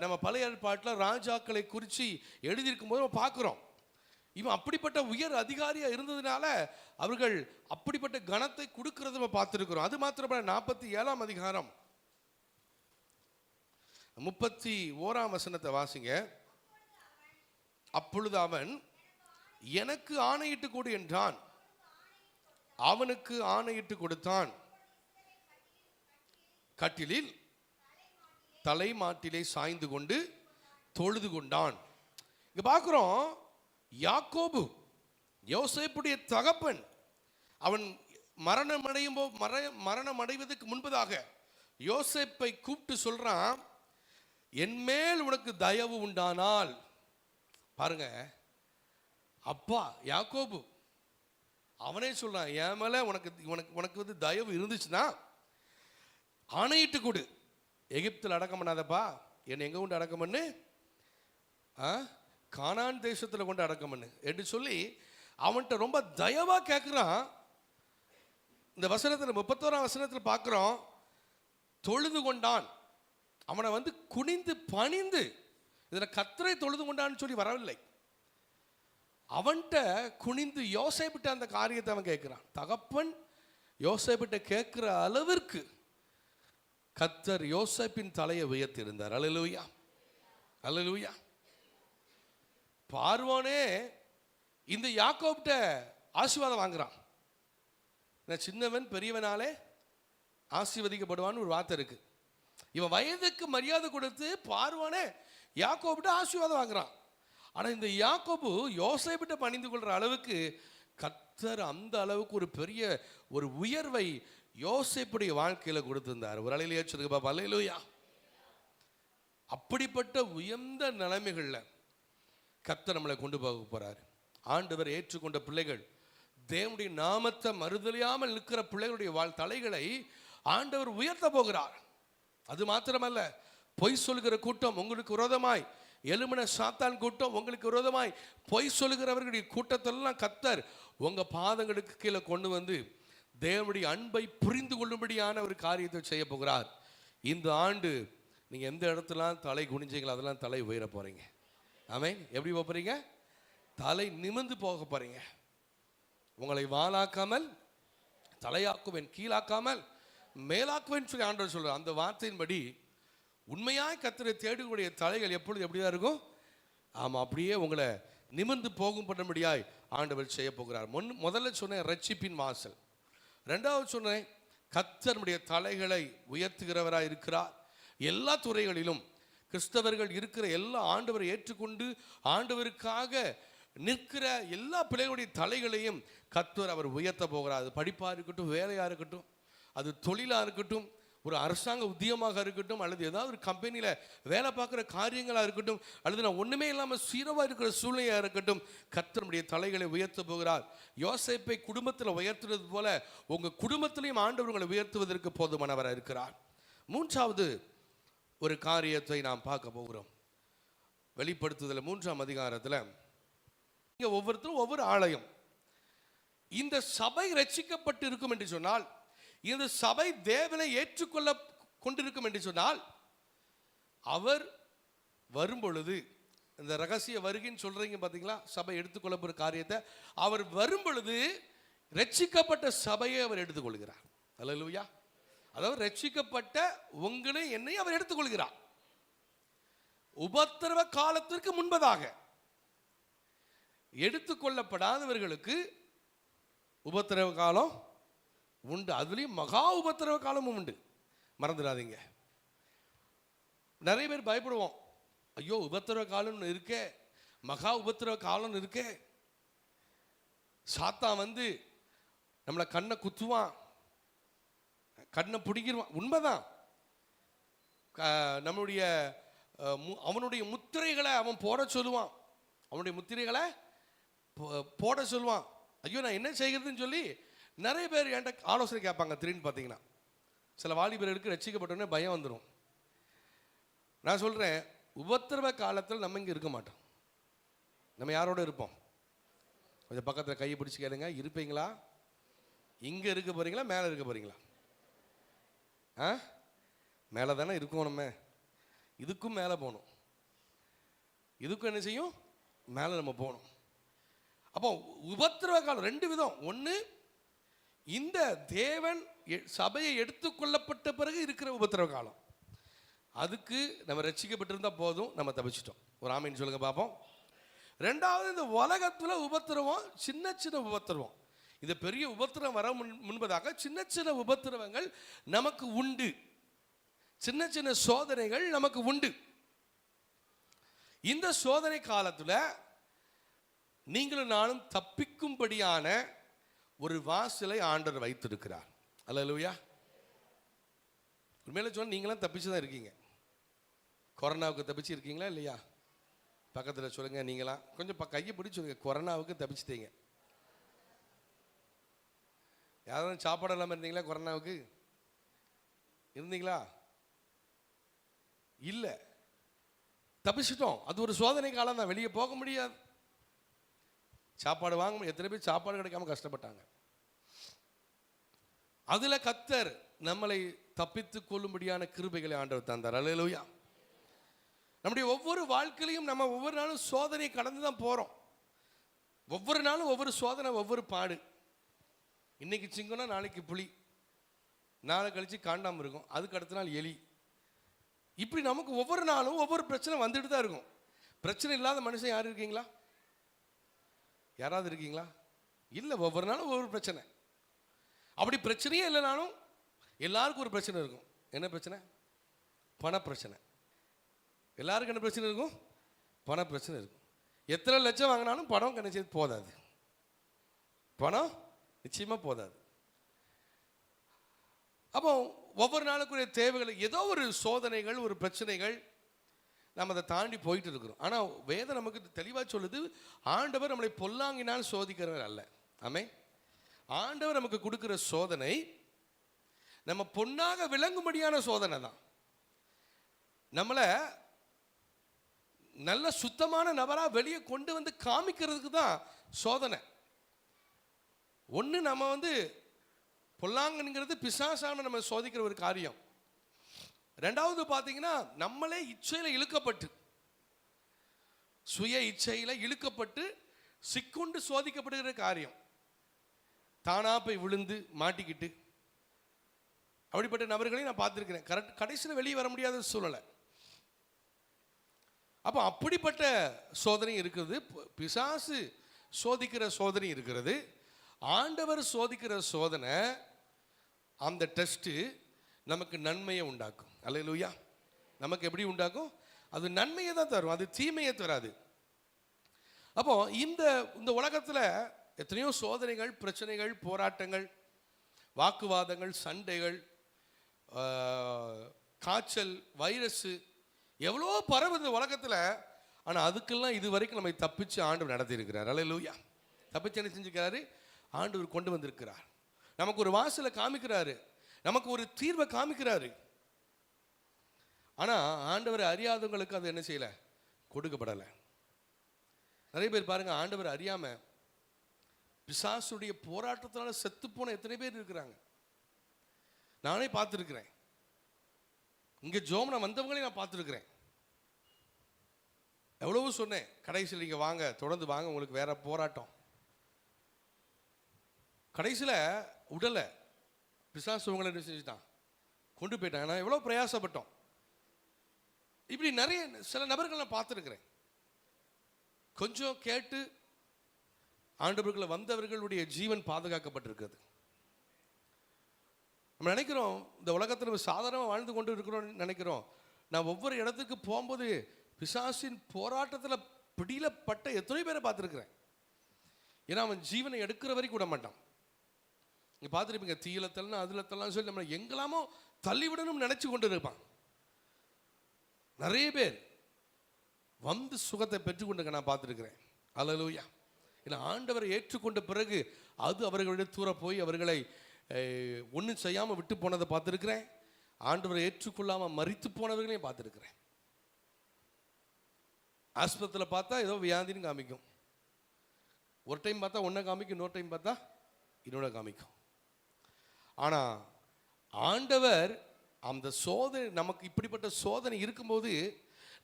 நம்ம பழைய ஏற்பாட்டில் ராஜாக்களை குறித்து எழுதியிருக்கும் போது பார்க்குறோம். இவன் அப்படிப்பட்ட உயர் அதிகாரியாக இருந்ததுனால அவர்கள் அப்படிப்பட்ட கணத்தை கொடுக்கறத நம்ம பார்த்துருக்கிறோம். அது மாத்திரமல்ல, 47ஆம் அதிகாரம் 31ஆம் வசனத்தை வாசிங்க. அப்பொழுது அவன் எனக்கு ஆணையிட்டு கொடு என்றான். அவனுக்கு ஆணையிட்டு கொடுத்தான். கட்டிலில் தலைமாட்டிலே சாய்ந்து கொண்டு தொழுது கொண்டான். இங்க பார்க்கிறோம், யாக்கோபு யோசேப்புடைய தகப்பன். அவன் மரணம் அடைவதற்கு முன்பதாக யோசேப்பை கூப்பிட்டு சொல்றான், என் மேல் உனக்கு தயவு உண்டானால். பாருங்க, அப்பா யாக்கோபு அவனே சொல்றான், என் மேல உனக்கு வந்து தயவு இருந்துச்சுன்னா ஆணையிட்டு கொடு. எகிப்தில் அடக்கம் பண்ணாதப்பா, என்னை எங்க கொண்டு அடக்கம் பண்ணு, கானான் தேசத்தில் கொண்டு அடக்கம் பண்ணு என்று சொல்லி அவன்கிட்ட ரொம்ப தயவா கேட்கிறான். இந்த வசனத்தில் 31ஆம் வசனத்தில் பார்க்கிறோம், தொழுது கொண்டான். அவனை வந்து குனிந்து பணிந்து, இதில் கர்த்தரை தொழுது கொண்டான்னு சொல்லி வரவில்லை. அவன்கிட்ட குனிந்து யோசேப்பிட்ட அந்த காரியத்தை அவன் கேட்கிறான். தகப்பன் யோசேப்பிட்ட கேட்கிற அளவிற்கு கர்த்தர் யோசேப்பின் தலையை உயர்த்தியிருந்தார். அல்லேலூயா, அல்லேலூயா. பார்வோனே இந்த யாக்கோப்ட்ட ஆசீர்வாதம் வாங்குறான். சின்னவன் பெரியவனாலே ஆசீர்வதிக்கப்படுவான்னு ஒரு வார்த்தை இருக்கு. இவன் வயதுக்கு மரியாதை கொடுத்து பார்வோனே யாக்கோப்ட்ட ஆசீர்வாதம் வாங்குறான். ஆனால் இந்த யாக்கோபு யோசேப்பிட்ட பணிந்து கொள்கிற அளவுக்கு கர்த்தர் அந்த அளவுக்கு ஒரு பெரிய ஒரு உயர்வை யோசேப்புடைய வாழ்க்கையில் கொடுத்திருந்தார். ஒரு அலையில ஏற்றிருக்கு பாப்பா, அல்லேலூயா. அப்படிப்பட்ட உயர்ந்த நிலைமைகளில் கர்த்தர் நம்மளை கொண்டு போக போறார். ஆண்டவர் ஏற்றுக்கொண்ட பிள்ளைகள், தேவனுடைய நாமத்தை மறுதலியாமல் நிற்கிற பிள்ளைகளுடைய தலைகளை ஆண்டவர் உயர்த்த போகிறார். அது மாத்திரமல்ல, பொய் சொல்கிற கூட்டம் உங்களுக்கு விரோதமாய் எழும்பின சாத்தான் கூட்டம் உங்களுக்கு விரோதமாய் பொய் சொல்கிறவர்களுடைய கூட்டத்தெல்லாம் கர்த்தர் உங்க பாதங்களுக்கு கீழே கொண்டு வந்து தேவனுடைய அன்பை புரிந்து கொள்ளும்படியான ஒரு காரியத்தை செய்ய போகிறார். இந்த ஆண்டு நீங்க எந்த இடத்துலாம் தலை குனிஞ்சீங்களோ அதெல்லாம் தலை உயர போறீங்க. ஆமென். எப்படி போறீங்க? தலை நிமிர்ந்து போக போறீங்க. உங்களை வாளாக்காமல் தலையாக்குவேன், கீழாக்காமல் மேலாக்குவேன் சொல்லி ஆண்டவர் சொல்றார். அந்த வார்த்தையின்படி உண்மையாய் கர்த்தரை தேடக்கூடிய தலைகள் எப்பொழுது எப்படிதான் இருக்கும்? ஆமாம், அப்படியே உங்களை நிமிர்ந்து போகும் பண்ணும்படியாய் ஆண்டவர் செய்ய போகிறார். முதல்ல சொன்னேன் ரட்சிப்பின் வாசல். ரெண்டாவது சொன்னேன் கர்த்தருடைய தலைகளை உயர்த்துகிறவராய் இருக்கிறார். எல்லா துறைகளிலும் கிறிஸ்தவர்கள் இருக்கிற எல்லா ஆண்டவரை ஏற்றுக்கொண்டு ஆண்டவருக்காக நிற்கிற எல்லா பிள்ளைகளுடைய தலைகளையும் கர்த்தர் அவர் உயர்த்த போகிறார். அது படிப்பாக இருக்கட்டும், வேலையாக இருக்கட்டும், அது தொழிலாக இருக்கட்டும், ஒரு அரசாங்க உத்தியமாக இருக்கட்டும், அல்லது ஏதாவது ஒரு கம்பெனியில் வேலை பார்க்குற காரியங்களாக இருக்கட்டும், அல்லது நான் ஒன்றுமே இல்லாமல் சீரவாக இருக்கிற சூழ்நிலையாக இருக்கட்டும், கர்த்தருடைய தலைகளை உயர்த்த போகிறார். யோசேப்பை குடும்பத்தில் உயர்த்துறது போல உங்கள் குடும்பத்திலையும் ஆண்டவர் உங்களை உயர்த்துவதற்கு போதுமானவராக இருக்கிறார். மூன்றாவது ஒரு காரியத்தை நாம் பார்க்க போகிறோம். வெளிப்படுத்துதல் 3ஆம் அதிகாரத்தில் இங்கே ஒவ்வொருத்தரும் ஒவ்வொரு ஆலயம். இந்த சபை ரட்சிக்கப்பட்டு இருக்கும் என்று சொன்னால், இந்த சபை தேவனை ஏற்றுக்கொள்ள கொண்டிருக்கும் என்று சொன்னால், அவர் வரும்பொழுது, இந்த ரகசிய வருகைன்னு சொல்றீங்க பார்த்தீங்களா, சபை எடுத்துக்கொள்ள போகிற காரியத்தை அவர் வரும்பொழுது ரட்சிக்கப்பட்ட சபையை அவர் எடுத்துக்கொள்கிறார். அல்லேலூயா. அதாவது ரட்சிக்கப்பட்ட உங்களை என்னை அவர் எடுத்துக்கொள்கிறார். உபத்திரவ காலத்திற்கு முன்பதாக எடுத்துக்கொள்ளப்படாதவர்களுக்கு உபத்திரவ காலம் உண்டு. அதுலேயும் மகா உபத்திரவ காலமும் உண்டு, மறந்துடாதீங்க. நிறைய பேர் பயப்படுவோம், ஐயோ உபத்திரவ காலம்னு இருக்கே, மகா உபத்திரவ காலம்னு இருக்கே, சாத்தான் வந்து நம்மளை கண்ணை குத்துவான், கண்ணை பிடிக்கிடுவான். உண்மைதான். நம்மளுடைய அவனுடைய முத்திரைகளை அவன் போட சொல்லுவான், அவனுடைய முத்திரைகளை போட சொல்லுவான். ஐயோ நான் என்ன செய்கிறதுன்னு சொல்லி நிறைய பேர் என்கிட்ட ஆலோசனை கேட்பாங்க. திடீர்னு பார்த்தீங்கன்னா சில வாலிபர்களுக்கு ரட்சிக்கப்பட்டோன்னே பயம் வந்துடும். நான் சொல்கிறேன், உபத்திரவ காலத்தில் நம்ம இங்கே இருக்க மாட்டோம். நம்ம யாரோட இருப்போம்? கொஞ்சம் பக்கத்தில் கையை பிடிச்சி கேளுங்க, இருப்பீங்களா? இங்கே இருக்க போகிறீங்களா, மேலே இருக்க போகிறீங்களா? மேலே தானே இருக்கோம். நம்ம இதுக்கும் மேலே போகணும். இதுக்கும் என்ன செய்யும்? மேலே நம்ம போகணும். அப்போ உபத்திரவ காலம் ரெண்டு விதம். ஒன்று, இந்த தேவன் சபையை எடுத்துக்கொள்ளப்பட்ட பிறகு இருக்கிற உபத்திரவ காலம். அதுக்கு நம்ம ரட்சிக்கப்பட்டிருந்தா போதும், நம்ம தப்பிச்சிட்டோம். ஒரு ஆமீன் சொல்லுங்க பார்ப்போம். ரெண்டாவது, இந்த உலகத்தில் உபத்திரவம், சின்ன சின்ன உபத்திரவம். இந்த பெரிய உபத்திரவம் வர முன்பதாக சின்ன சின்ன உபத்திரவங்கள் நமக்கு உண்டு, சின்ன சின்ன சோதனைகள் நமக்கு உண்டு. இந்த சோதனை காலத்தில் நீங்களும் நானும் தப்பிக்கும்படியான ஒரு வாசலை ஆண்டவர் வைத்திருக்கிறார். அல்லேலூயா. உண்மையில சொன்ன நீங்களாம் தப்பிச்சு தான் இருக்கீங்க. கொரோனாவுக்கு தப்பிச்சு இருக்கீங்களா இல்லையா? பக்கத்தில் சொல்லுங்க, நீங்களாம் கொஞ்சம் கையை பிடிச்சி சொல்லுங்க, கொரோனாவுக்கு தப்பிச்சிட்டீங்க. யாரும் சாப்பாடு இல்லாமல் இருந்தீங்களா? கொரோனாவுக்கு இருந்தீங்களா? இல்லை, தப்பிச்சிட்டோம். அது ஒரு சோதனை காலம் தான், வெளியே போக முடியாது. சாப்பாடு வாங்க, எத்தனை பேர் சாப்பாடு கிடைக்காம கஷ்டப்பட்டாங்க. அதுல கர்த்தர் நம்மளை தப்பித்துக் கொள்ளும்படியான கிருபைகளை ஆண்டவர் தந்தார். அல்லேலூயா. நம்முடைய ஒவ்வொரு வாழ்க்கையிலையும் நம்ம ஒவ்வொரு நாளும் சோதனை கடந்து தான் போறோம். ஒவ்வொரு நாளும் ஒவ்வொரு சோதனை, ஒவ்வொரு பாடு. இன்னைக்கு சிங்கம்னா நாளைக்கு புலி, நாளை கழிச்சு காண்டாம இருக்கும், அதுக்கு அடுத்த நாள் எலி. இப்படி நமக்கு ஒவ்வொரு நாளும் ஒவ்வொரு பிரச்சனை வந்துட்டு தான் இருக்கும். பிரச்சனை இல்லாத மனுஷன் யாரும் இருக்கீங்களா? யாராவது இருக்கீங்களா? இல்லை, ஒவ்வொரு நாளும் ஒவ்வொரு பிரச்சனை. அப்படி பிரச்சனையே இல்லைனாலும் எல்லாருக்கும் ஒரு பிரச்சனை இருக்கும். என்ன பிரச்சனை? பண பிரச்சனை. எல்லாருக்கும் என்ன பிரச்சனை இருக்கும்? பண பிரச்சனை இருக்கும். எத்தனை லட்சம் வாங்கினாலும் பணம் கணிச்சு போதாது. பணம் நிச்சயமாக போதாது. அப்போ ஒவ்வொரு நாளுக்குரிய தேவைகள், ஏதோ ஒரு சோதனைகள், ஒரு பிரச்சனைகள், நம்ம அதை தாண்டி போயிட்டு இருக்கிறோம். ஆனால் வேதம் நமக்கு தெளிவாக சொல்லுது, ஆண்டவர் நம்மளை பொல்லாங்கினால் சோதிக்கிறவர் அல்ல. ஆமென். ஆண்டவர் நமக்கு கொடுக்குற சோதனை நம்ம பொன்னாக விளங்கும்படியான சோதனை தான். நம்மளை நல்ல சுத்தமான நபராக வெளியே கொண்டு வந்து காமிக்கிறதுக்கு தான் சோதனை. ஒன்று, நம்ம வந்து பொல்லாங்கங்கிறது பிசாசான நம்ம சோதிக்கிற ஒரு காரியம். ரெண்டாவது பார்த்தீங்கன்னா, நம்மளே இச்சையில் இழுக்கப்பட்டு, சுய இச்சையில் இழுக்கப்பட்டு சிக்குண்டு சோதிக்கப்படுகிற காரியம். தானா போய் விழுந்து மாட்டிக்கிட்டு அப்படிப்பட்ட நபர்களையும் நான் பார்த்துருக்கிறேன். கடைசியில் வெளியே வர முடியாத சூழ்நிலை. அப்போ அப்படிப்பட்ட சோதனை இருக்கிறது, பிசாசு சோதிக்கிற சோதனை இருக்கிறது, ஆண்டவர் சோதிக்கிற சோதனை. அந்த டெஸ்ட்டு நமக்கு நன்மையை உண்டாக்கும். அல்லேலூயா. நமக்கு எப்படி உண்டாக்கும்? அது நன்மையை தான் தரும், அது தீமையை தராது. அப்போ இந்த உலகத்தில் எத்தனையோ சோதனைகள், பிரச்சனைகள், போராட்டங்கள், வாக்குவாதங்கள், சண்டைகள், காய்ச்சல், வைரஸு எவ்வளோ பரவுது உலகத்தில். ஆனால் அதுக்கெல்லாம் இது வரைக்கும் நம்மை தப்பிச்சு ஆண்டவர் நடத்தி இருக்கிறார். அல்லேலூயா. தப்பிச்சு என்ன செஞ்சுக்கிறாரு? ஆண்டவர் கொண்டு வந்திருக்கிறார். நமக்கு ஒரு வாசலை காமிக்கிறாரு, நமக்கு ஒரு தீர்வை காமிக்கிறாரு. ஆனால் ஆண்டவரை அறியாதவங்களுக்கு அது என்ன செய்யலை, கொடுக்கப்படலை. நிறைய பேர் பாருங்க, ஆண்டவர் அறியாம பிசாசுடைய போராட்டத்தினால செத்து போன எத்தனை பேர் இருக்கிறாங்க. நானே பார்த்துருக்கிறேன். இங்கே ஜோமனை வந்தவங்களையும் நான் பார்த்துருக்கிறேன். எவ்வளவோ சொன்னேன், கடைசியில் நீங்கள் வாங்க, தொடர்ந்து வாங்க, உங்களுக்கு வேற போராட்டம். கடைசியில் உடலை பிசாசு உங்களை என்ன செஞ்சுட்டான், கொண்டு போயிட்டாங்க. நான் எவ்வளோ பிரயாசப்பட்டோம். இப்படி நிறைய சில நபர்கள் நான் பார்த்துருக்கிறேன். கொஞ்சம் கேட்டு ஆண்டவர்களை வந்தவர்களுடைய ஜீவன் பாதுகாக்கப்பட்டிருக்கிறது. நம்ம நினைக்கிறோம் இந்த உலகத்தில் நம்ம சாதாரணமாக வாழ்ந்து கொண்டு இருக்கிறோம்னு நினைக்கிறோம். நான் ஒவ்வொரு இடத்துக்கு போகும்போது பிசாசின் போராட்டத்தில் பிடியிலப்பட்ட எத்தனை பேரை பார்த்துருக்கிறேன். ஏன்னா அவன் ஜீவனை எடுக்கிற வரைக்கும் விட மாட்டான். நீங்கள் பார்த்துருப்பீங்க, தீயில தள்ளணும் அதில் தள்ளலாம் சொல்லி நம்மளை எங்கெல்லாமோ தள்ளிவிடணும்னு நினச்சி கொண்டு இருப்பான். நிறைய பேர் வந்து சுகத்தை பெற்றுக்கொண்டு நான் பார்த்துருக்கிறேன். அல்லேலூயா. ஏன்னா ஆண்டவரை ஏற்றுக்கொண்ட பிறகு அது அவர்களுடைய தூர போய் அவர்களை ஒன்றும் செய்யாமல் விட்டு போனதை பார்த்துருக்கிறேன். ஆண்டவரை ஏற்றுக்கொள்ளாமல் மரித்து போனவர்களையும் பார்த்துருக்கிறேன். ஆஸ்பத்திரியில் பார்த்தா ஏதோ வியாதின்னு காமிக்கும். ஒரு டைம் பார்த்தா ஒன்றை காமிக்கும், இன்னொரு டைம் பார்த்தா இன்னொன்று காமிக்கும். ஆனால் ஆண்டவர் அந்த சோதனை, நமக்கு இப்படிப்பட்ட சோதனை இருக்கும்போது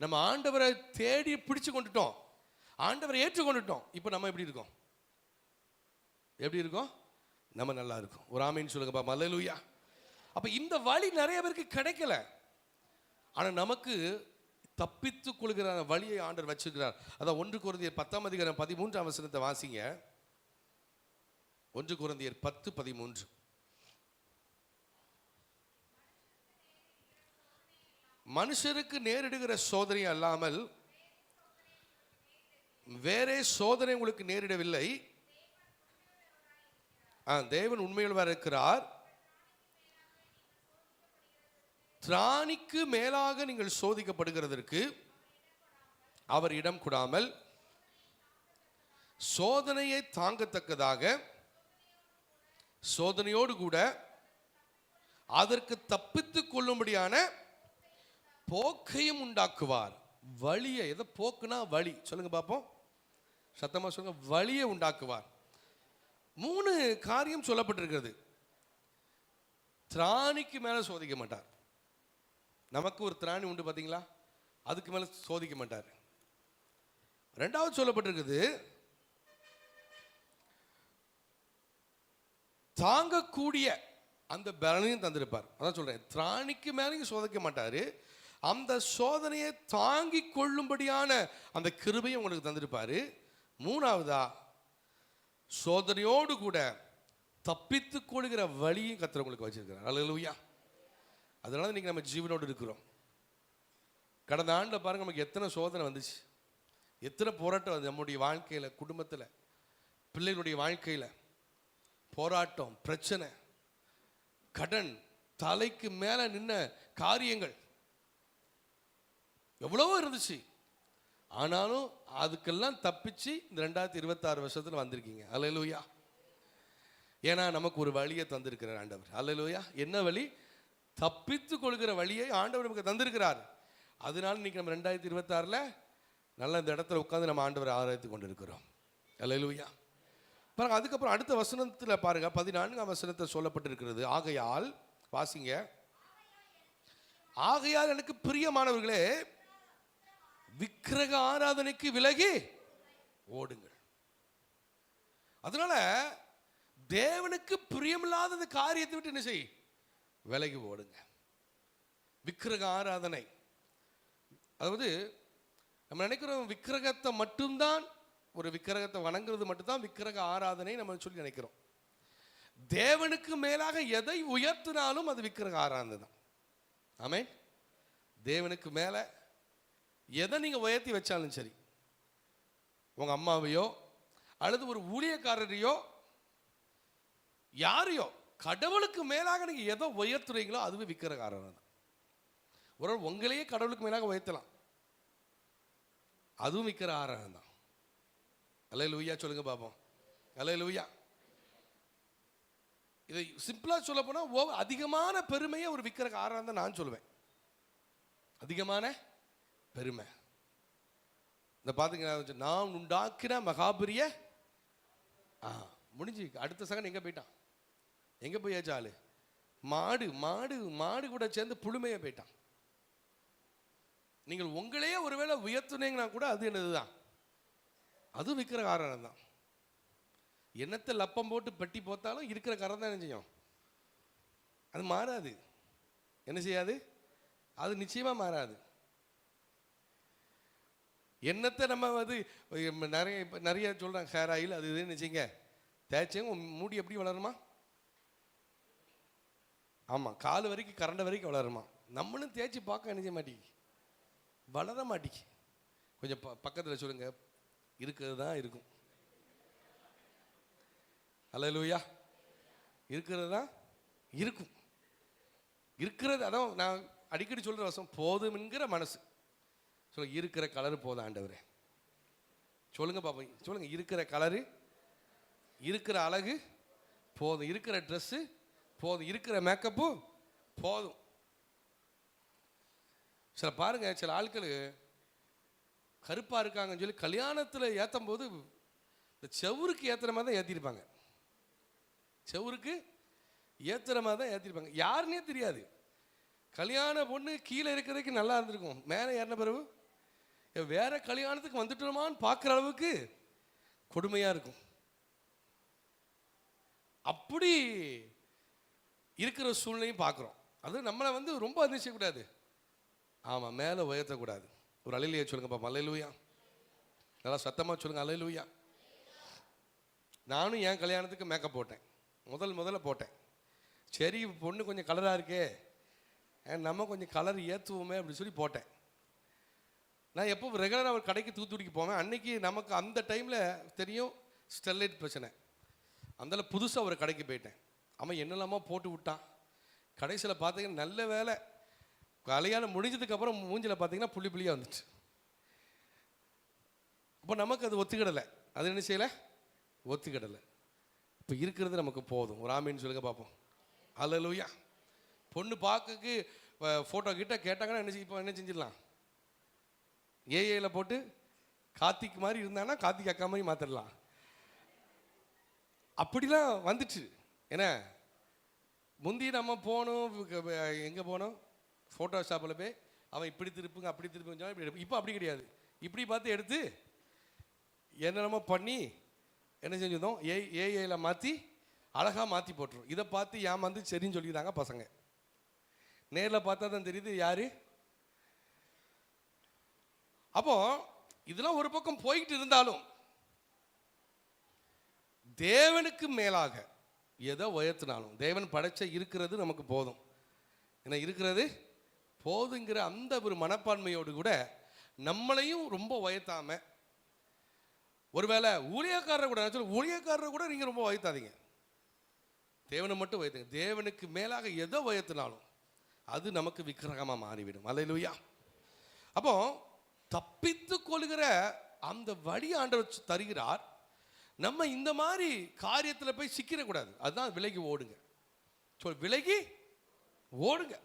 நம்ம ஆண்டவரை தேடி பிடிச்சு கொண்டுட்டோம், ஆண்டவரை ஏற்றுக்கொண்டுட்டோம். இப்போ நம்ம எப்படி இருக்கோம், எப்படி இருக்கோம்? நம்ம நல்லா இருக்கும். ஒரு ஆமீன் சொல்லுங்கப்பா. அல்லேலூயா. அப்போ இந்த வழி நிறைய பேருக்கு கிடைக்கல. ஆனால் நமக்கு தப்பித்து கொள்கிற வழியை ஆண்டவர் வச்சிருக்கிறார். அதான் 1 கொரிந்தியர் 10:13 வாசிங்க. 1 கொரிந்தியர் 10:13. மனுஷருக்கு நேரிடுகிற சோதனை அல்லாமல் வேறே சோதனை உங்களுக்கு நேரிடவில்லை. தேவன் உண்மையுள்ளவர் இருக்கிறார். திராணிக்கு மேலாக நீங்கள் சோதிக்கப்படுகிறதற்கு அவர் இடம் கொடாமல் சோதனையை தாங்கத்தக்கதாக சோதனையோடு கூட அதற்கு தப்பித்துக் கொள்ளும்படியான போக்கையும் உண்டாக்குவார். வழியை, எதை போக்குனா வழி சொல்லுங்க பார்ப்போம், சத்தமா சொல்லுங்க. வழியை உண்டாக்குவார். 3 காரியம் சொல்லப்பட்டிருக்கிறது. திராணிக்கு மேல சோதிக்க மாட்டார். நமக்கு ஒரு திராணி உண்டு பார்த்தீங்களா, அதுக்கு மேல சோதிக்க மாட்டார். 2வது சொல்லப்பட்டிருக்குது, தாங்கக்கூடிய அந்த பலனையும் தந்திருப்பார். அதான் சொல்றேன், திராணிக்கு மேலேயும் சோதிக்க மாட்டாரு, அந்த சோதனையை தாங்கி கொள்ளும்படியான அந்த கிருபையும் உங்களுக்கு தந்திருப்பாரு. 3வதா சோதனையோடு கூட தப்பித்து கொள்கிற வழியும் கர்த்தர் உங்களுக்கு வச்சிருக்கிறார். அல்லேலூயா. அதனால இன்னைக்கு நம்ம ஜீவனோடு இருக்கிறோம். கடந்த ஆண்டில் பாருங்க, நமக்கு எத்தனை சோதனை வந்துச்சு, எத்தனை போராட்டம் அது நம்முடைய வாழ்க்கையில், குடும்பத்தில், பிள்ளைகளுடைய வாழ்க்கையில் போராட்டம், பிரச்சனை, கடன், தலைக்கு மேலே நின்ன காரியங்கள் எவ்வளவோ இருந்துச்சு. ஆனாலும் அதுக்கெல்லாம் தப்பிச்சு இந்த 2026 வருஷத்தில் வந்திருக்கீங்க. அல்லேலூயா. ஏன்னா நமக்கு ஒரு வழியை தந்திருக்கிறார் ஆண்டவர். அல்லேலூயா. என்ன வழி? தப்பித்து கொள்கிற வழியை ஆண்டவர் நமக்கு தந்திருக்கிறார். அதனால இன்னைக்கு நம்ம 2026 நல்ல இந்த இடத்துல உட்காந்து நம்ம ஆண்டவரை ஆராய்த்து கொண்டு இருக்கிறோம். அல்லேலூயா. பாருங்க, அதுக்கப்புறம் அடுத்த வசனத்தில் பாருங்க, 14ஆம் வசனத்தை சொல்லப்பட்டிருக்கிறது. ஆகையால், வாசிங்க. ஆகையால் எனக்கு பிரியமானவர்களே, விக்கிரக ஆராதனைக்கு விலகி ஓடுங்கள். அதனால தேவனுக்கு பிரியமில்லாத காரியத்தை விட்டு என்ன செய், விலகி ஓடுங்க. விக்கிரக ஆராதனை, அதாவது நம்ம நினைக்கிறோம் விக்கிரகத்தை மட்டும்தான், ஒரு விக்கிரகத்தை வணங்குறது மட்டும்தான் விக்கிரக ஆராதனை நம்ம சொல்லி நினைக்கிறோம். தேவனுக்கு மேலாக எதை உயர்த்தினாலும் அது விக்கிரக ஆராதனை தான். ஆமென். தேவனுக்கு மேலே எதை நீங்கள் உயர்த்தி வச்சாலும் சரி, உங்கள் அம்மாவையோ அல்லது ஒரு ஊழியக்காரரையோ யாரையோ, கடவுளுக்கு மேலாக நீங்கள் எதை உயர்த்துறீங்களோ அதுவே விக்கிரக ஆராதனை தான். ஒரு உங்களையே கடவுளுக்கு மேலாக உயர்த்தலாம், அதுவும் விக்கிரக ஆராதனை தான். அல்லேலூயா சொல்லுங்க பாப்போம். அல்லேலூயா. இதை சிம்பிளா சொல்ல போனா அதிகமான பெருமையை ஒரு விக்கிரக ஆராதனை நான் சொல்லுவேன். அதிகமான பெருமை. இந்த பார்த்துங்க, நான் உண்டாக்கின மகாபெரிய முடிஞ்சு. அடுத்த செகண்ட் எங்கே போயிட்டான்? எங்கே போயாச்சு ஆளு? மாடு மாடு மாடு கூட சேர்ந்து புழுமையை போயிட்டான். நீங்கள் உங்களையே ஒருவேளை உயர்த்துனீங்கன்னா கூட அது என்னதுதான், அது விற்கிற காரணம் தான். என்னத்தை லப்பம் போட்டு பெட்டி போத்தாலும் இருக்கிற காரணம் தான் என்ன செய்யும்? அது மாறாது. என்ன செய்யாது? அது நிச்சயமா மாறாது. என்னத்தை நம்ம வந்து நிறைய சொல்றாங்க ஹேர் ஆயில் அது இதுன்னு வச்சுங்க, தேய்ச்சங்க மூடி எப்படி வளருமா? ஆமாம், கால் வரைக்கும் கரண்ட வரைக்கும் வளருமா? நம்மளும் தேய்ச்சி பார்க்க நினைச்ச மாட்டேங்கி, வளர மாட்டேங்கி. கொஞ்சம் பக்கத்தில் சொல்லுங்க, இருக்கிறது தான் இருக்கும். அல்லேலூயா. இருக்கிறது தான் இருக்கும். இருக்கிறது அதான் நான் அடிக்கடி சொல்கிற வசம், போதும்ங்கிற மனசு. சொல்லுங்க, இருக்கிற கலரு போதும் ஆண்டவரே. சொல்லுங்க பாப்பா, சொல்லுங்க, இருக்கிற கலரு, இருக்கிற அழகு போதும், இருக்கிற ட்ரெஸ்ஸு போதும், இருக்கிற மேக்கப்பு போதும். சில பாருங்க, சில ஆட்கள் கருப்பாக இருக்காங்கன்னு சொல்லி கல்யாணத்தில் ஏற்றும் போது இந்த செவுருக்கு ஏற்றுற மாதிரி தான் ஏற்றிருப்பாங்க. செவுருக்கு ஏற்றுற மாதிரி தான் ஏற்றிருப்பாங்க. யாருன்னே தெரியாது. கல்யாண பொண்ணு கீழே இருக்கிறதுக்கு நல்லா இருந்திருக்கும், மேலே ஏறின பிறகு வேற கல்யாணத்துக்கு வந்துட்டோமான்னு பார்க்குற அளவுக்கு கொடுமையாக இருக்கும். அப்படி இருக்கிற சூழ்நிலையும் பார்க்குறோம். அது நம்மளை வந்து ரொம்ப அதிர்ச்சியக்கூடாது. ஆமாம், மேலே உயர்த்தக்கூடாது. ஒரு அல்லேலூயா சொல்லுங்க பாப்பா. அல்லேலூயா. நல்லா சத்தமாக சொல்லுங்க, அல்லேலூயா. நானும் என் கல்யாணத்துக்கு மேக்கப் போட்டேன், முதல்ல போட்டேன். சரி, பொண்ணு கொஞ்சம் கலராக இருக்கே, நம்ம கொஞ்சம் கலர் ஏற்றுவோமே அப்படின்னு சொல்லி போட்டேன். நான் எப்போ ரெகுலராக ஒரு கடைக்கு தூத்துக்குடிக்கு போவேன். அன்னைக்கு நமக்கு அந்த டைமில் தெரியும் ஸ்டெர்லைட் பிரச்சனை. அதில் புதுசாக ஒரு கடைக்கு போயிட்டேன். அவன் என்னெல்லாமோ போட்டு விட்டான். கடைசியில் பார்த்தீங்கன்னா நல்ல வேலை, கல்யாணம் முடிஞ்சதுக்கப்புறம் மூஞ்சில் பார்த்தீங்கன்னா புள்ளி புள்ளியாக வந்துச்சு. அப்போ நமக்கு அது ஒத்துக்கிடலை. அது என்ன செய்யலை? ஒத்துக்கிடலை. இப்போ இருக்கிறது நமக்கு போதும். ஒரு ஆமீன்னு சொல்லுங்க பார்ப்போம். அல்லேலூயா. பொண்ணு பார்க்கக்கு ஃபோட்டோ கிட்ட கேட்டாங்கன்னா இப்போ என்ன செஞ்சிடலாம்? ஏஏல போட்டு கார்த்திக் மாதிரி இருந்தாங்கன்னா கார்த்திக் அக்கா மாதிரி மாற்றிடலாம். அப்படிலாம் வந்துச்சு. ஏன்னா முந்தி நம்ம போகணும், எங்கே போனோம், ஃபோட்டோ ஷாப்பில் போய் அவன் இப்படி திருப்புங்க அப்படி திருப்புங்க, இப்படி. இப்போ அப்படி கிடையாது. இப்படி பார்த்து எடுத்து என்னென்னமோ பண்ணி என்ன செஞ்சிருந்தோம், ஏஐயில் மாற்றி அழகாக மாற்றி போட்டுரும். இதை பார்த்து ஏமாந்து சரின்னு சொல்லிடுறாங்க பசங்க. நேரில் பார்த்தா தான் தெரியுது யார். அப்போ இதெல்லாம் ஒரு பக்கம் போய்கிட்டு இருந்தாலும் தேவனுக்கு மேலாக எதை உயர்த்தினாலும், தேவன் படைச்ச இருக்கிறது நமக்கு போதும், ஏன்னா இருக்கிறது போதுங்கிற அந்த ஒரு மனப்பான்மையோடு கூட நம்மளையும் ரொம்ப உயர்த்தாம, ஒருவேளை ஊழியக்காரரை கூட ஊழியக்காரரை கூட நீங்கள் ரொம்ப உயர்த்தாதீங்க, தேவனை மட்டும் உயர்த்துங்க. தேவனுக்கு மேலாக எதை உயர்த்தினாலும் அது நமக்கு விக்கிரகமாக மாறிவிடும். அல்லேலூயா. அப்போ தப்பித்து கொள்கிற அந்த வழி ஆண்டவர் தருகிறார். நம்ம இந்த மாதிரி காரியத்தில் போய் சிக்கிடக்கூடாது. அதுதான் விலகி ஓடுங்க. விலகி ஓடுங்க.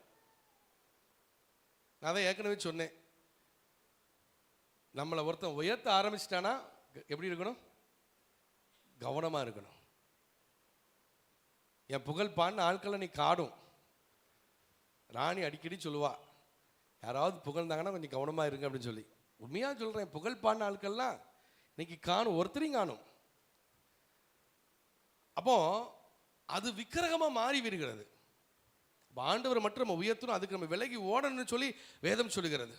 நான் தான் ஏற்கனவே சொன்னேன், நம்மளை ஒருத்தன் உயர்த்த ஆரம்பிச்சிட்டானா எப்படி இருக்கணும்? கவனமாக இருக்கணும். என் புகழ் பாடின ஆட்களை நீ காடும். ராணி அடிக்கடி சொல்லுவா, யாராவது புகழ்ந்தாங்கன்னா கொஞ்சம் கவனமாக இருங்க அப்படின்னு சொல்லி. உண்மையாக சொல்கிறேன், புகழ் பாடின ஆட்கள்லாம் இன்னைக்கு காணும், ஒருத்தரையும் காணும். அப்போ அது விக்கிரகமாக மாறி வருகிறது. ஆண்டவர் மட்டும் நம்ம உயர்த்தணும், அதுக்கு நம்ம விலகி ஓடணும்னு சொல்லி வேதம் சொல்லுகிறது.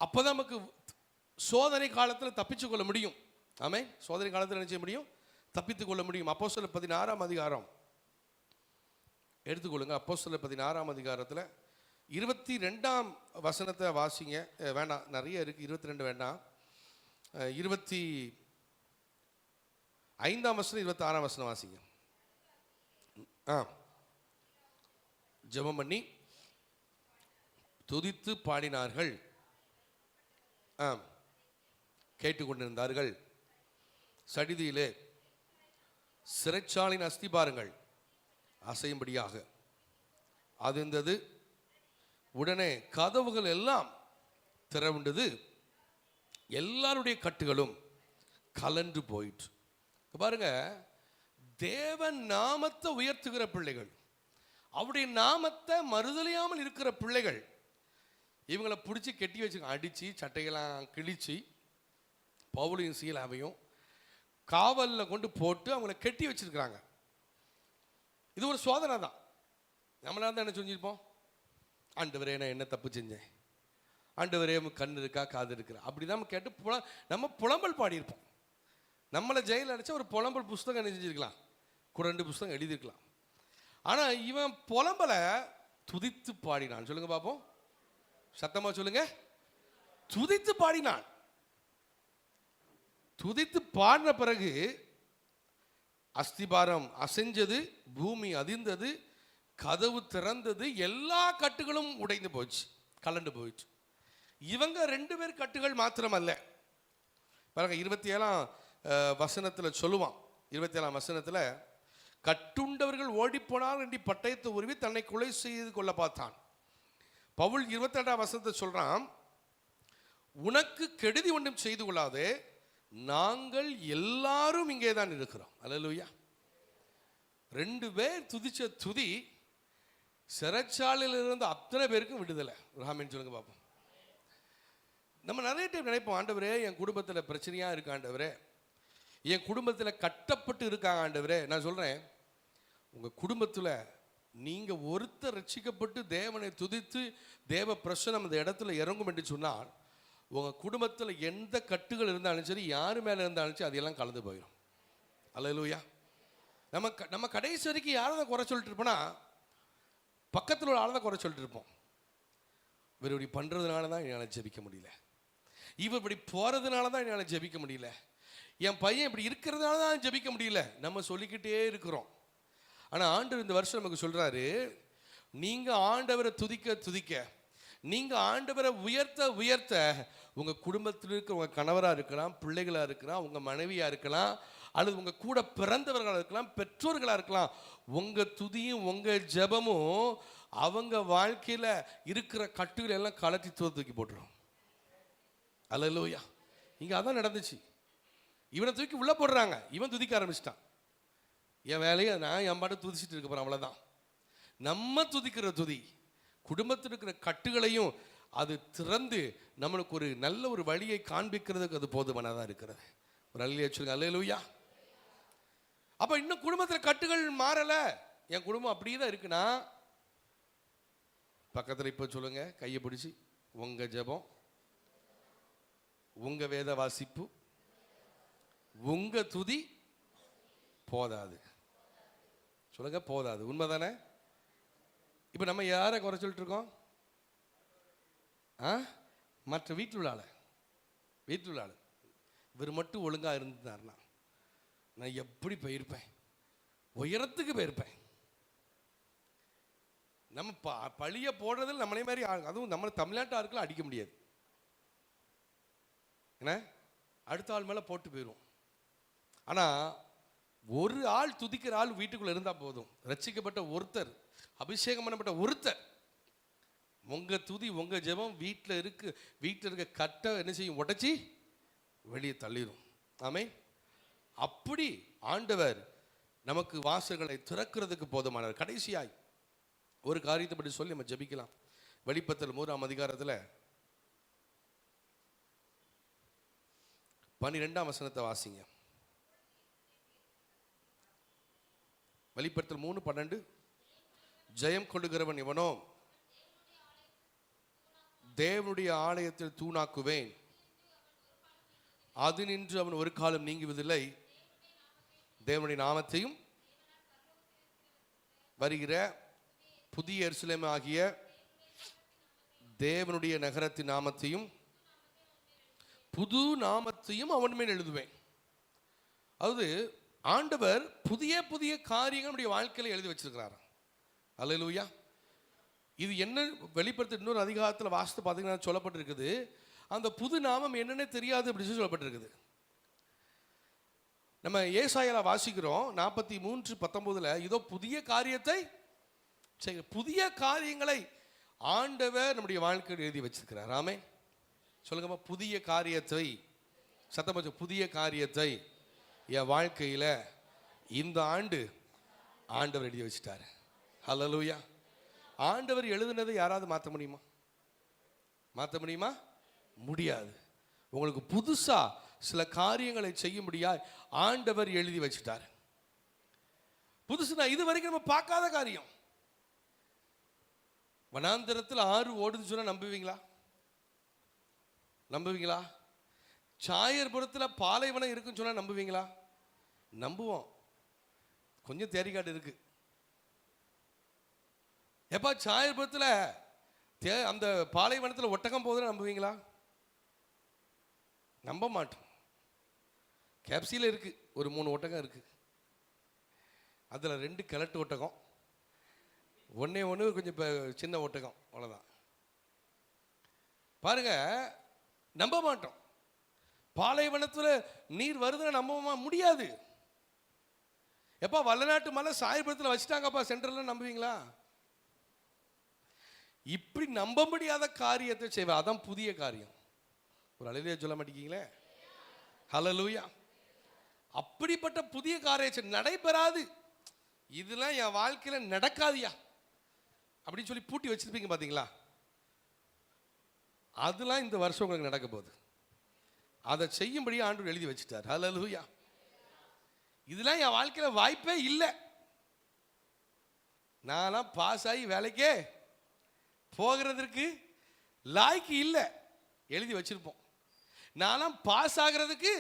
அப்போதான் நமக்கு சோதனை காலத்தில் தப்பிச்சு கொள்ள முடியும். ஆமே, சோதனை காலத்தில் என்ன செய்ய முடியும்? தப்பித்துக் கொள்ள முடியும். அப்போஸ்தலர் 16ஆம் அதிகாரம் எடுத்துக்கொள்ளுங்க. அப்போஸ்தலர் 16ஆம் அதிகாரத்தில் 22ஆம் வசனத்தை வாசிங்க. வேண்டாம், நிறைய இருக்கு, 22 வேண்டாம். 25ஆம் வசனம் 26ஆம் வசனம் வாசிங்க. ஜெபம் பண்ணி துதித்து பாடினார்கள், கேட்டுக்கொண்டிருந்தார்கள். சடிதியிலே சிறைச்சாலின் அஸ்திபாரங்கள் அசையும்படியாக அதிர்ந்தது. உடனே கதவுகள் எல்லாம் திறவுண்டது, எல்லாருடைய கட்டுகளும் கலன்று போயிற்று. பாருங்க, தேவன் நாமத்தை உயர்த்துகிற பிள்ளைகள், அவருடைய நாமத்தை மறுதலியாமல் இருக்கிற பிள்ளைகள், இவங்களை பிடிச்சி கெட்டி வச்சு அடித்து சட்டையெல்லாம் கிழிச்சு பவுலையும் சீலாவையும் காவலில் கொண்டு போட்டு அவங்கள கெட்டி வச்சிருக்கிறாங்க. இது ஒரு சோதனை தான். நம்மளால தான் என்ன செஞ்சிருப்போம்? ஆண்டவரே நான் என்ன தப்பு செஞ்சேன், ஆண்டவரே கண் இருக்கா காது இருக்கிறா, அப்படிதான் கேட்டு நம்ம புலம்பல் பாடியிருப்போம். நம்மளை ஜெயிலில் அடிச்சா ஒரு புலம்பல் புஸ்தகம் என்ன செஞ்சிருக்கலாம், கூட 2 புஸ்தகம் எழுதியிருக்கலாம். ஆனால் இவன் புலம்பலை துதித்து பாடினான். சொல்லுங்க பார்ப்போம், சத்தமா சொல்லுங்க. துதித்து பாடினான். துதித்து பாடின பிறகு அஸ்திபாரம் அசைஞ்சது, பூமி அதிர்ந்தது, கதவு திறந்தது, எல்லா கட்டுகளும் உடைந்து போச்சு, கலண்டு போயிடுச்சு. இவங்க 2 பேர் கட்டுகள் மாத்திரம் அல்ல. பாருங்க, 27ஆம் வசனத்தில் சொல்லுவான். 27ஆம் வசனத்தில், கட்டுண்டவர்கள் ஓடிப்போனால் என்று பட்டயத்தை உருவி தன்னை கொலை செய்து கொள்ள பார்த்தான். பவுல் 22ஆம் வசனத்தை சொல்றான், உனக்கு கெடுதி ஒன்றும் செய்து கொள்ளாதே, நாங்கள் எல்லாரும் இங்கே தான் இருக்கிறோம். அல்லேலூயா. 2 பேர் துதிச்ச துதி சிறைச்சாலையில் இருந்த அத்தனை பேருக்கும் விடுதலை. ராமன் சொல்லுங்க பார்ப்போம். நம்ம நிறைய டைம் நினைப்போம், ஆண்டவரே என் குடும்பத்தில் பிரச்சனையாக இருக்கு, ஆண்டவரே என் குடும்பத்தில் கட்டப்பட்டு இருக்காங்க, ஆண்டவரே. நான் சொல்கிறேன், உங்கள் குடும்பத்தில் நீங்கள் ஒருத்தர் ரட்சிக்கப்பட்டு தேவனை துதித்து தேவ பிரசனம் அந்த இடத்துல இறங்கும் என்று சொன்னால், உங்கள் குடும்பத்தில் எந்த கட்டுகள் இருந்தாலும் சரி, யார் மேலே இருந்தாலும் சரி, அதெல்லாம் கலந்து போயிடும். அல்லேலூயா. நம்ம கடைசி வரைக்கும் யாரை தான் குறை சொல்லிட்டு இருப்போம்னா, பக்கத்தில் ஒரு ஆளை தான் குறை சொல்லிட்டு இருப்போம். இவர் இப்படி பண்ணுறதுனால தான் என்னால் ஜெபிக்க முடியல, இவர் இப்படி போகிறதுனால தான் என்னால் ஜெபிக்க முடியல, என் பையன் இப்படி இருக்கிறதுனால தான் ஜெபிக்க முடியல, நம்ம சொல்லிக்கிட்டே இருக்கிறோம். ஆனால் ஆண்டவர் இந்த வருஷம் நமக்கு சொல்கிறாரு, நீங்கள் ஆண்டவரை துதிக்க துதிக்க, நீங்கள் ஆண்டவரை உயர்த்த உயர்த்த, உங்கள் குடும்பத்தில் இருக்கிற உங்கள் கணவராக இருக்கலாம், பிள்ளைகளாக இருக்கலாம், உங்கள் மனைவியாக இருக்கலாம், அல்லது உங்கள் கூட பிறந்தவர்களாக இருக்கலாம், பெற்றோர்களாக இருக்கலாம், உங்கள் துதியும் உங்கள் ஜெபமும் அவங்க வாழ்க்கையில் இருக்கிற கட்டுகளை எல்லாம் கலட்டி தூக்கி போட்டுரும். அல்லேலூயா. இங்கே அதான் நடந்துச்சு. இவனை தூக்கி உள்ளே போடுறாங்க, இவன் துதிக்க ஆரம்பிச்சிட்டான். என் வேலையை நான் என் பாட்டு துதிச்சுட்டு இருக்க போகிறேன், அவ்வளோதான். நம்ம துதிக்கிற துதி குடும்பத்தில் இருக்கிற கட்டுகளையும் அது திறந்து நம்மளுக்கு ஒரு நல்ல ஒரு வழியை காண்பிக்கிறதுக்கு அது போதுமானதாக இருக்கிறது. ஒரு அல்லேலூயா சொல்லுங்க. அல்லேலூயா. அப்போ இன்னும் குடும்பத்தில் கட்டுகள் மாறலை, என் குடும்பம் அப்படியே தான் இருக்குன்னா, பக்கத்தில் இப்போ சொல்லுங்க, கையை பிடிச்சி, உங்கள் ஜெபம், உங்கள் வேத வாசிப்பு, உங்கள் துதி போதாது. சொல்லுங்க, போதாது. உண்மைதானே? இப்போ நம்ம யாரை குறை சொல்லிட்டு இருக்கோம்? மற்ற வீட்டில் உள்ள ஆள் இவர் மட்டும் ஒழுங்காக இருந்தார்னா நான் எப்படி போயிருப்பேன், உயரத்துக்கு போயிருப்பேன். நம்ம பழிய போடுறதில் நம்மளே மாதிரி, அதுவும் நம்ம தமிழ்நாட்டு ஆட்களை அடிக்க முடியாது. என்ன, அடுத்த ஆள் மேலே போட்டு போயிடும். ஆனால் ஒரு ஆள் துதிக்கிற ஆள் வீட்டுக்குள்ளே இருந்தால் போதும். ரட்சிக்கப்பட்ட ஒருத்தர், அபிஷேகம் பண்ணப்பட்ட ஒருத்தர், உங்கள் துதி உங்கள் ஜெபம் வீட்டில் இருக்க கட்டை என்ன செய்யும்? உடைச்சி வெளியே தள்ளிடும். ஆமென். அப்படி ஆண்டவர் நமக்கு வாசல்களை திறக்கிறதுக்கு போதுமானவர். கடைசியாய் ஒரு காரியத்தை பற்றி சொல்லி நம்ம ஜெபிக்கலாம். வெளிப்படுத்தல் 3ஆம் அதிகாரத்தில் 12ஆம் வசனத்தை வாசிங்க. வெளிப்படுத்தல் 3:12, ஜெயம் கொள்ளுகிறவன் இவனோ, தேவனுடைய ஆலயத்தில் தூணாக்குவேன், அது நின்று அவன் ஒரு காலம் நீங்குவதில்லை, தேவனுடைய நாமத்தையும் வருகிற புதிய எருசலேம் ஆகிய தேவனுடைய நகரத்தின் நாமத்தையும் புது நாமத்தையும் அவன் மேல் எழுதுவேன். அதாவது ஆண்டவர் புதிய புதிய காரியங்கள் நம்முடைய வாழ்க்கையில் எழுதி வச்சிருக்கிறார். அல்லேலூயா. இது என்ன வெளிப்படுத்த இன்னொரு அதிகாரத்தில் வாசித்து பார்த்தீங்கன்னா சொல்லப்பட்டிருக்குது, அந்த புது நாமம் என்னன்னே தெரியாது அப்படின்னு சொல்லப்பட்டிருக்குது. நம்ம ஏசாயால வாசிக்கிறோம் 43:19, இதோ புதிய காரியத்தை செய்ய, புதிய காரியங்களை ஆண்டவர் நம்முடைய வாழ்க்கையில் எழுதி வச்சிருக்கிறார். ஆமே சொல்லுங்கம்மா. புதிய காரியத்தை, சத்தமா புதிய காரியத்தை என் வாழ்க்கையில இந்த ஆண்டு ஆண்டவர் எழுதி வச்சிட்டாரு. ஹல்லேலூயா. ஆண்டவர் எழுதுனதை யாராவது மாற்ற முடியுமா? மாற்ற முடியுமா? முடியாது. உங்களுக்கு புதுசா சில காரியங்களை செய்யும்படியா ஆண்டவர் எழுதி வச்சிட்டார். புதுசுனா இது வரைக்கும் நம்ம பார்க்காத காரியம். வனாந்தரத்தில் ஆறு ஓடுது சொன்னா நம்புவீங்களா? நம்புவீங்களா? சாயர்புரத்தில் பாலைவனம் இருக்குன்னு சொன்னா நம்புவீங்களா? நம்புவோம். கொஞ்சம் தேரிக்காடு இருக்கு. எப்பா சாயர்புரத்தில் அந்த பாலைவனத்தில் ஒட்டகம் போகுதுன்னு நம்புவீங்களா? நம்ப மாட்டோம். கேப்சியில் இருக்கு ஒரு 3 ஒட்டகம் இருக்கு. அதில் 2 கிழட்டு ஒட்டகம், ஒன்று கொஞ்சம் இப்போ சின்ன ஒட்டகம், அவ்வளோதான். பாருங்க, நம்ப மாட்டோம். பாலைவனத்தில் நீர் வருதுன்னு நம்ப முடியாது. எப்பா வல்லநாட்டு மலை சாயபுரத்தில் வச்சுட்டாங்கப்பா சென்ட்ரல் நம்புவீங்களா? இப்படி நம்ப முடியாத காரியத்தை செய்வா. அதான் புதிய காரியம். ஒரு அலையிலே சொல்ல மாட்டேங்கீங்களே. ஹல்லேலூயா. அப்படிப்பட்ட புதிய காரியம் நடைபெறாது, இதெல்லாம் என் வாழ்க்கையில நடக்காதியா அப்படின்னு சொல்லி பூட்டி வச்சிருப்பீங்க பாத்தீங்களா? அதெல்லாம் இந்த வருஷம் உங்களுக்கு நடக்க போகுது. அதை செய்யும்படியே ஆண்டவர் எழுதி வச்சுட்டார். ஹல்லேலூயா. இதெல்லாம் என் வாழ்க்கையில வாய்ப்பே இல்லை. நான்லாம் பாஸ் ஆகி வேலைக்கே போகிறதுக்கு லாய்க்கு இல்லை எழுதி வச்சிருப்போம். நான்லாம் பாஸ் ஆகிறதுக்கு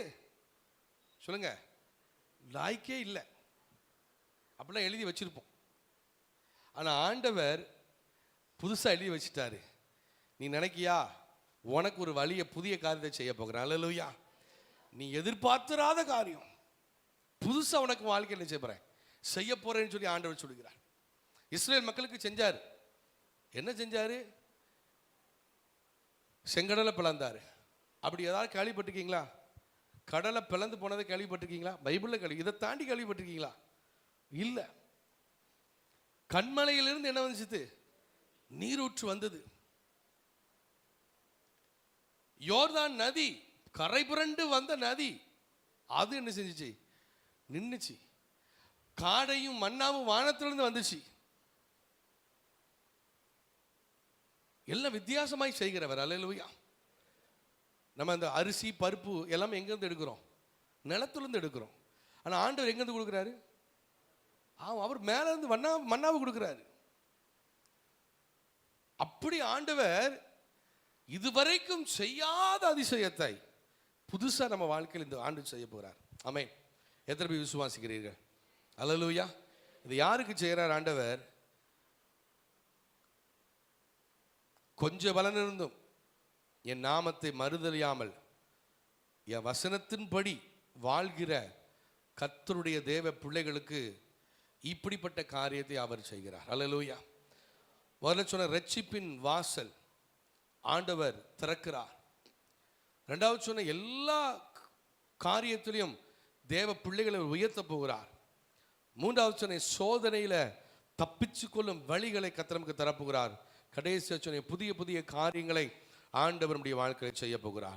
சொல்லுங்க லாய்க்கே இல்லை அப்படிலாம் எழுதி வச்சிருப்போம். ஆனால் ஆண்டவர் புதுசாக எழுதி வச்சுட்டாரு. நீ நினைக்கியா உனக்கு ஒரு வழியை, புதிய காரியத்தை செய்ய போகிறான். அல்லேலூயா. நீ எதிர்பார்த்திராத காரியம் புதுசாக உனக்கு வாழ்க்கையில் செய்ய போறேன்னு சொல்லி ஆண்டவர் சொல்லுகிறார். இஸ்ரேல் மக்களுக்கு செஞ்சார். என்ன செஞ்சாரு? செங்கடலை பிளந்தாரு. அப்படி ஏதாவது கேள்விப்பட்டிருக்கீங்களா? கடலை பிளந்து போனதை கேள்விப்பட்டிருக்கீங்களா? பைபிளில் இதை தாண்டி கேள்விப்பட்டிருக்கீங்களா? இல்லை. கண்மலையிலிருந்து என்ன வந்துச்சு? நீரூற்று வந்தது. யோர்தான் நதி, கரை புரண்டு வந்த நதி, அது என்ன செஞ்சிச்சு? நின்னுச்சு. காடையும் மன்னாவும் வானத்திலிருந்து வந்துச்சு. எல்லாம் வித்தியாசமாய் செய்கிறவர். அல்லேலூயா. நம்ம அந்த அரிசி பருப்பு எல்லாமே எங்கேருந்து எடுக்கிறோம்? நிலத்திலிருந்து எடுக்கிறோம். ஆனால் ஆண்டவர் எங்கேருந்து கொடுக்குறாரு? அவர் மேலே இருந்து மன்னாவை கொடுக்குறாரு. அப்படி ஆண்டவர் இதுவரைக்கும் செய்யாத அதிசயத்தை புதுசா நம்ம வாழ்க்கையில் இந்த ஆண்டு செய்ய போறார். ஆமென். எத்தனை பேர் விசுவாசிக்கிறீர்கள்? அல்லேலூயா. இது யாருக்கு செய்கிறார் ஆண்டவர்? கொஞ்ச பலன் இருந்தும் என் நாமத்தை மறுதலியாமல் என் வசனத்தின்படி வாழ்கிற கர்த்தருடைய தேவ பிள்ளைகளுக்கு இப்படிப்பட்ட காரியத்தை அவர் செய்கிறார். அல்லேலூயா. முதல்ல சொன்ன ரட்சிப்பின் வாசல் ஆண்டவர் திறக்கிறார். ரெண்டாவது சொன்ன எல்லா காரியத்திலையும் தேவ பிள்ளைகளை உயர்த்த போகிறார். மூன்றாவது சொன்ன சோதனையில தப்பிச்சு கொள்ளும் வழிகளை கர்த்தர் நமக்கு தரப்போகிறார். கடைசி சொன்ன புதிய புதிய காரியங்களை ஆண்டவர் நம்முடைய வாழ்க்கையை செய்ய போகிறார்.